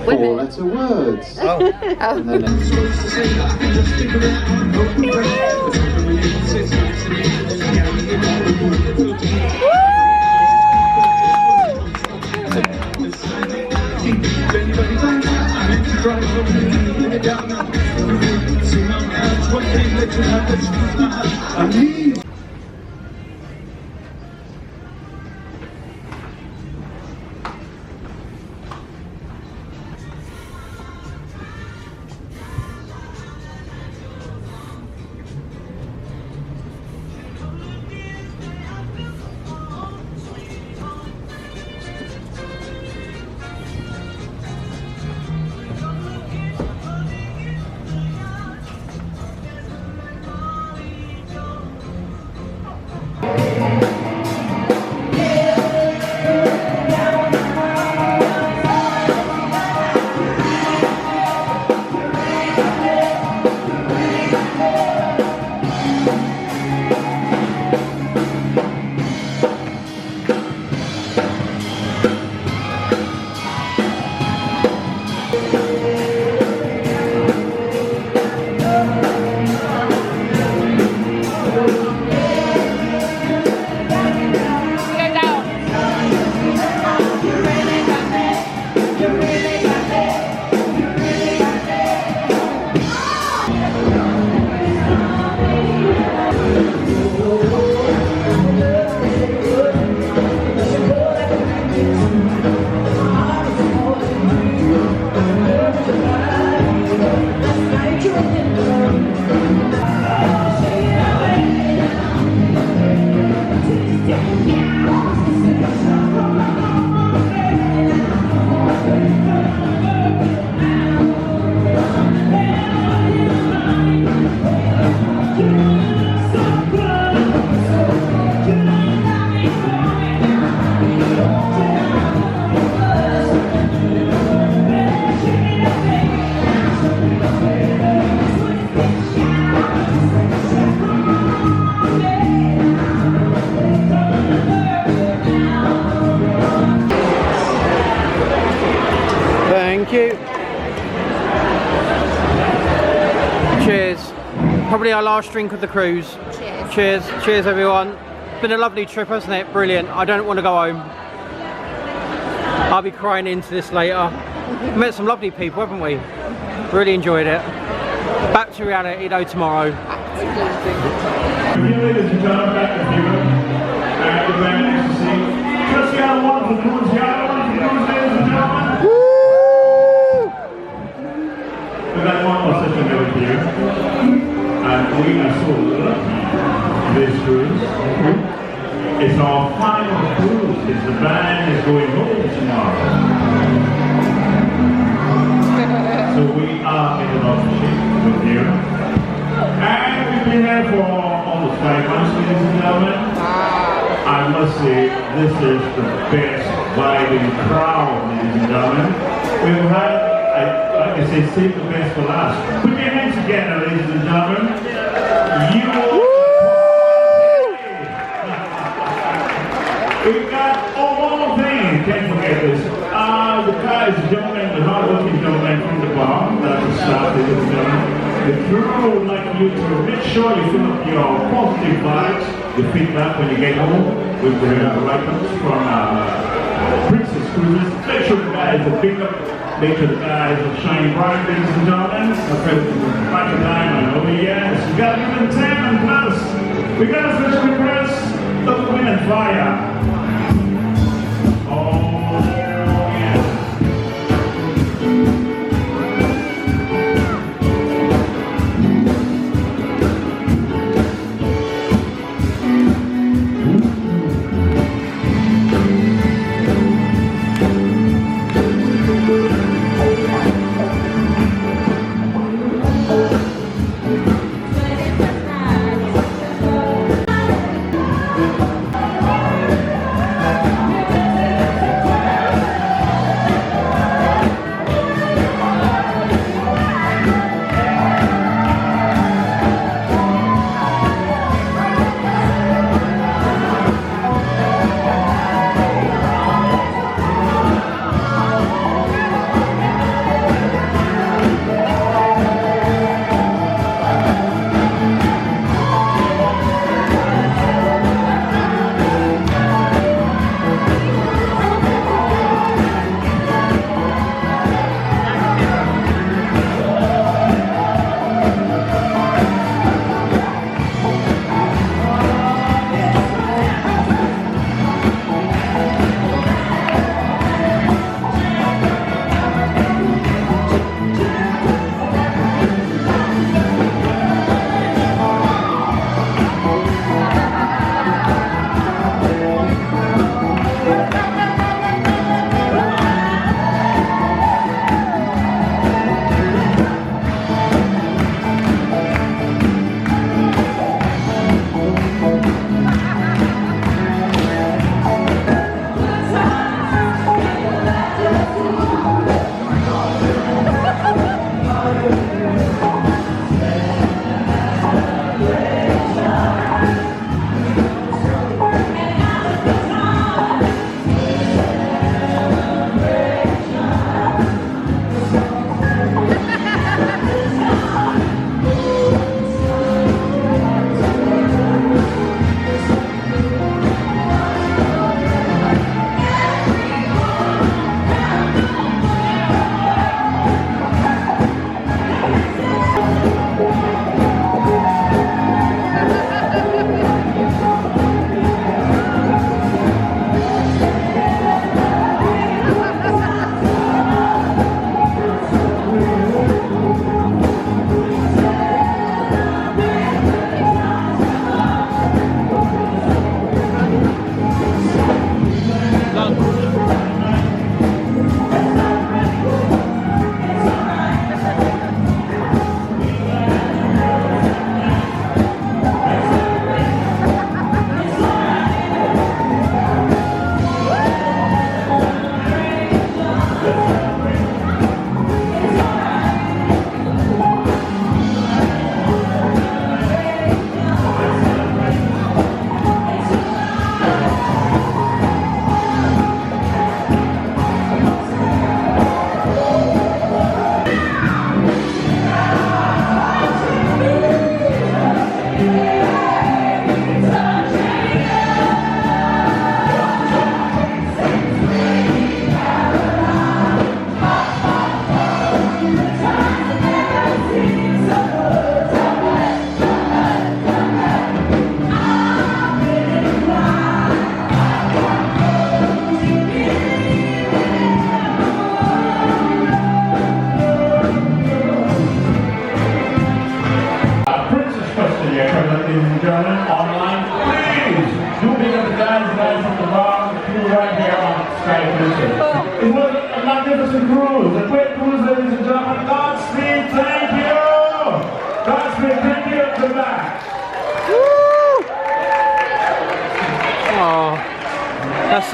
I: Four-letter words.
A: Oh.
I: And then
F: Thank you. Cheers. Probably our last drink of the cruise.
E: Cheers.
F: Cheers. Cheers, everyone. It's been a lovely trip, hasn't it? Brilliant. I don't want to go home. I'll be crying into this later. Met some lovely people, haven't we? Really enjoyed it. Back to reality though tomorrow.
H: Ladies and gentlemen, back to you. And you're very nice to see. Just got a wonderful cruise. You got a wonderful cruise, ladies and gentlemen.
F: Woo!
H: We've got one more session here with you. And we are so lucky this cruise. It's our final cruise. It's the band is going home tomorrow. So we are in an official with you. And we've been here for almost 5 months, ladies and gentlemen. I must say, this is the best vibing crowd, ladies and gentlemen. We've had, like I say, save the best for last. Put your hands together, ladies and gentlemen. We've got, one more thing, can't forget this. The guys, gentlemen, the hard-working gentlemen from the bar, that's the staff, ladies and gentlemen. The crew would like you to make sure you fill up your positive vibes, the feedback when you get home with the write-ups from Princess Cruises. Make sure the guys are big up, make sure the guys are shining bright, ladies and gentlemen. Back in time, I know, yes. We got to give them 10 and plus. We got a special request of the Wind and Fire. Oh.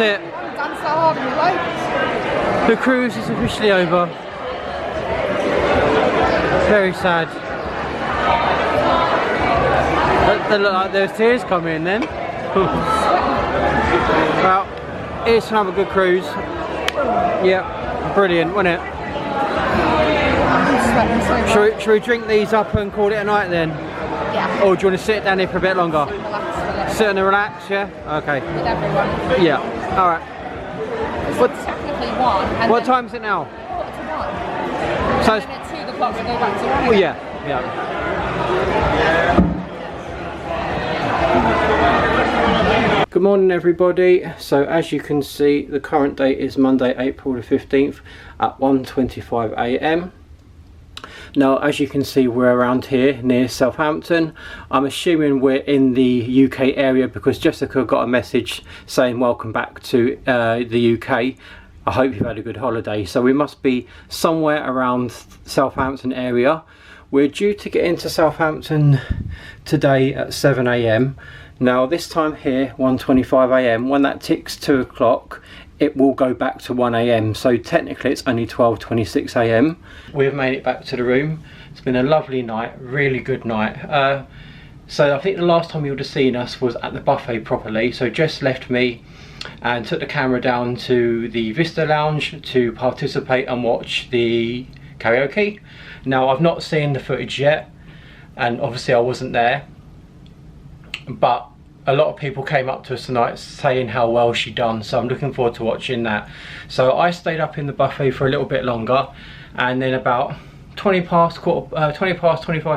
F: it.
E: Done so hard in my life.
F: The cruise is officially over. Very sad. They look like there's tears coming then. Well, here's another good cruise. Yeah, brilliant, wasn't it? Should we drink these up and call it a night then?
E: Yeah.
F: Or do you want to sit down here for a bit longer?
E: Relax.
F: Sit and relax, yeah? Okay.
E: With everyone.
F: Yeah, alright.
E: What, technically one. And
F: What time is it now?
E: 1:45.
F: So
E: And then at 2 o'clock we go back to
F: oh,
E: Rome.
F: yeah. Good morning everybody. So as you can see, the current date is Monday, April the 15th at 1:25 AM. Now as you can see, we're around here near Southampton. I'm assuming we're in the UK area because Jessica got a message saying welcome back to the UK. I hope you've had a good holiday. So we must be somewhere around Southampton area. We're due to get into Southampton today at 7 AM. Now this time here, 1:25 AM, when that ticks 2 o'clock, it will go back to 1 AM. So technically it's only 12:26 AM. We've made it back to the room. It's been a lovely night, really good night. So I think the last time you would have seen us was at the buffet properly. So Jess left me and took the camera down to the Vista Lounge to participate and watch the karaoke. Now I've not seen the footage yet, and obviously I wasn't there, but a lot of people came up to us tonight saying how well she done, so I'm looking forward to watching that. So I stayed up in the buffet for a little bit longer, and then about 25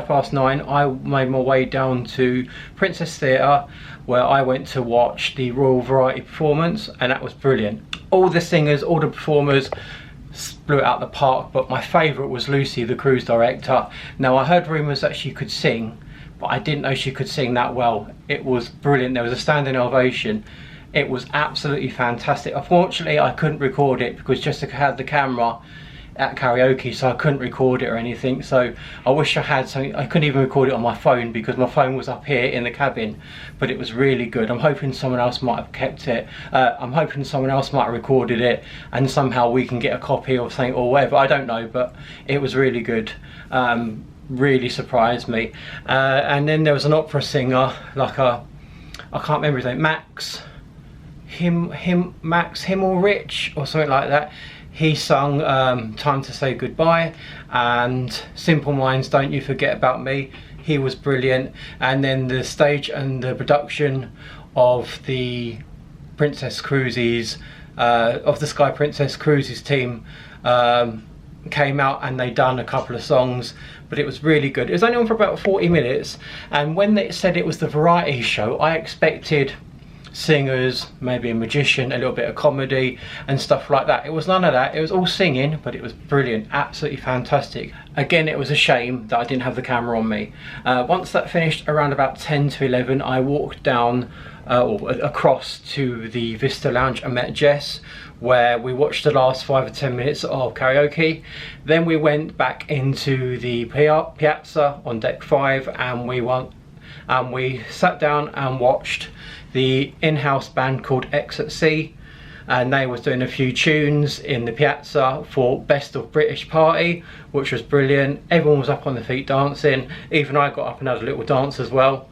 F: past 9 I made my way down to Princess Theatre, where I went to watch the Royal Variety performance, and that was brilliant. All the singers, all the performers blew it out the park, but my favourite was Lucy, the cruise director. Now I heard rumours that she could sing, but I didn't know she could sing that well. It was brilliant. There was a standing ovation. It was absolutely fantastic. Unfortunately I couldn't record it because Jessica had the camera at karaoke, so I couldn't record it or anything. So I wish I had something. I couldn't even record it on my phone because my phone was up here in the cabin, but it was really good. I'm hoping someone else might have kept it. I'm hoping someone else might have recorded it and somehow we can get a copy or something or whatever. I don't know, but it was really good. Really surprised me. And then there was an opera singer, like I can't remember his name, Max Himmelrich or something like that. He sung Time to Say Goodbye and Simple Minds, Don't You Forget About Me. He was brilliant. And then the stage and the production of the Princess Cruises, of the Sky Princess Cruises team, came out and they done a couple of songs, but it was really good. It was only on for about 40 minutes, and when they said it was the variety show, I expected singers, maybe a magician, a little bit of comedy and stuff like that. It was none of that. It was all singing, but it was brilliant, absolutely fantastic. Again, it was a shame that I didn't have the camera on me. Once that finished around about 10 to 11, I walked down or across to the Vista Lounge and met Jess, where we watched the last 5 or 10 minutes of karaoke. Then we went back into the piazza on deck 5 and we sat down and watched the in-house band called X at Sea, and they was doing a few tunes in the piazza for Best of British Party, which was brilliant. Everyone was up on their feet dancing. Even I got up and had a little dance as well,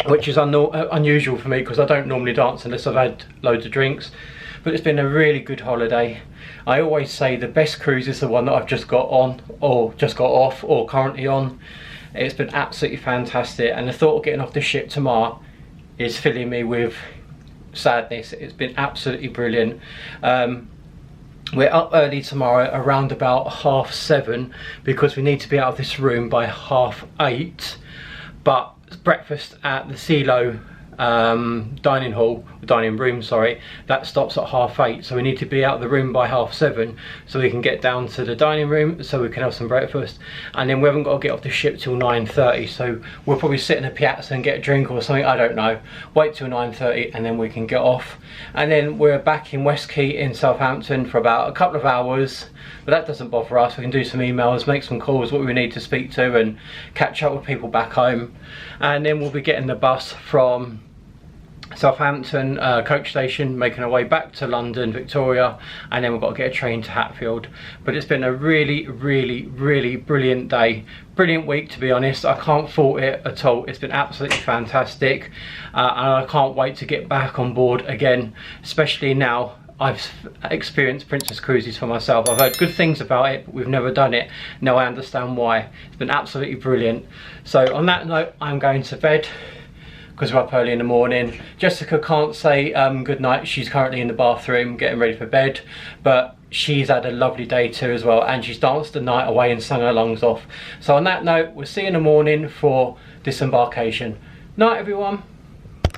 F: which is unusual for me because I don't normally dance unless I've had loads of drinks. But it's been a really good holiday. I always say the best cruise is the one that I've just got on, or just got off, or currently on. It's been absolutely fantastic, and the thought of getting off the ship tomorrow is filling me with sadness. It's been absolutely brilliant. We're up early tomorrow around about 7:30 because we need to be out of this room by 8:30, but breakfast at the CeeLo dining room, sorry, that stops at 8:30, so we need to be out of the room by 7:30 so we can get down to the dining room so we can have some breakfast, and then we haven't got to get off the ship till 9:30, so we'll probably sit in a piazza and get a drink or something, I don't know, wait till 9:30 and then we can get off. And then we're back in West Quay in Southampton for about a couple of hours, but that doesn't bother us. We can do some emails, make some calls, what we need to speak to, and catch up with people back home. And then we'll be getting the bus from Southampton coach station, making our way back to London, Victoria, and then we've got to get a train to Hatfield. But it's been a really brilliant day, brilliant week, to be honest. I can't fault it at all. It's been absolutely fantastic, and I can't wait to get back on board again, especially now I've experienced Princess Cruises for myself. I've heard good things about it, but we've never done it. Now I understand why. It's been absolutely brilliant. So on that note, I'm going to bed, because we're up early in the morning. Jessica can't say good night. She's currently in the bathroom getting ready for bed, but she's had a lovely day too as well, and she's danced the night away and sung her lungs off. So on that note, we'll see you in the morning for disembarkation. Night everyone.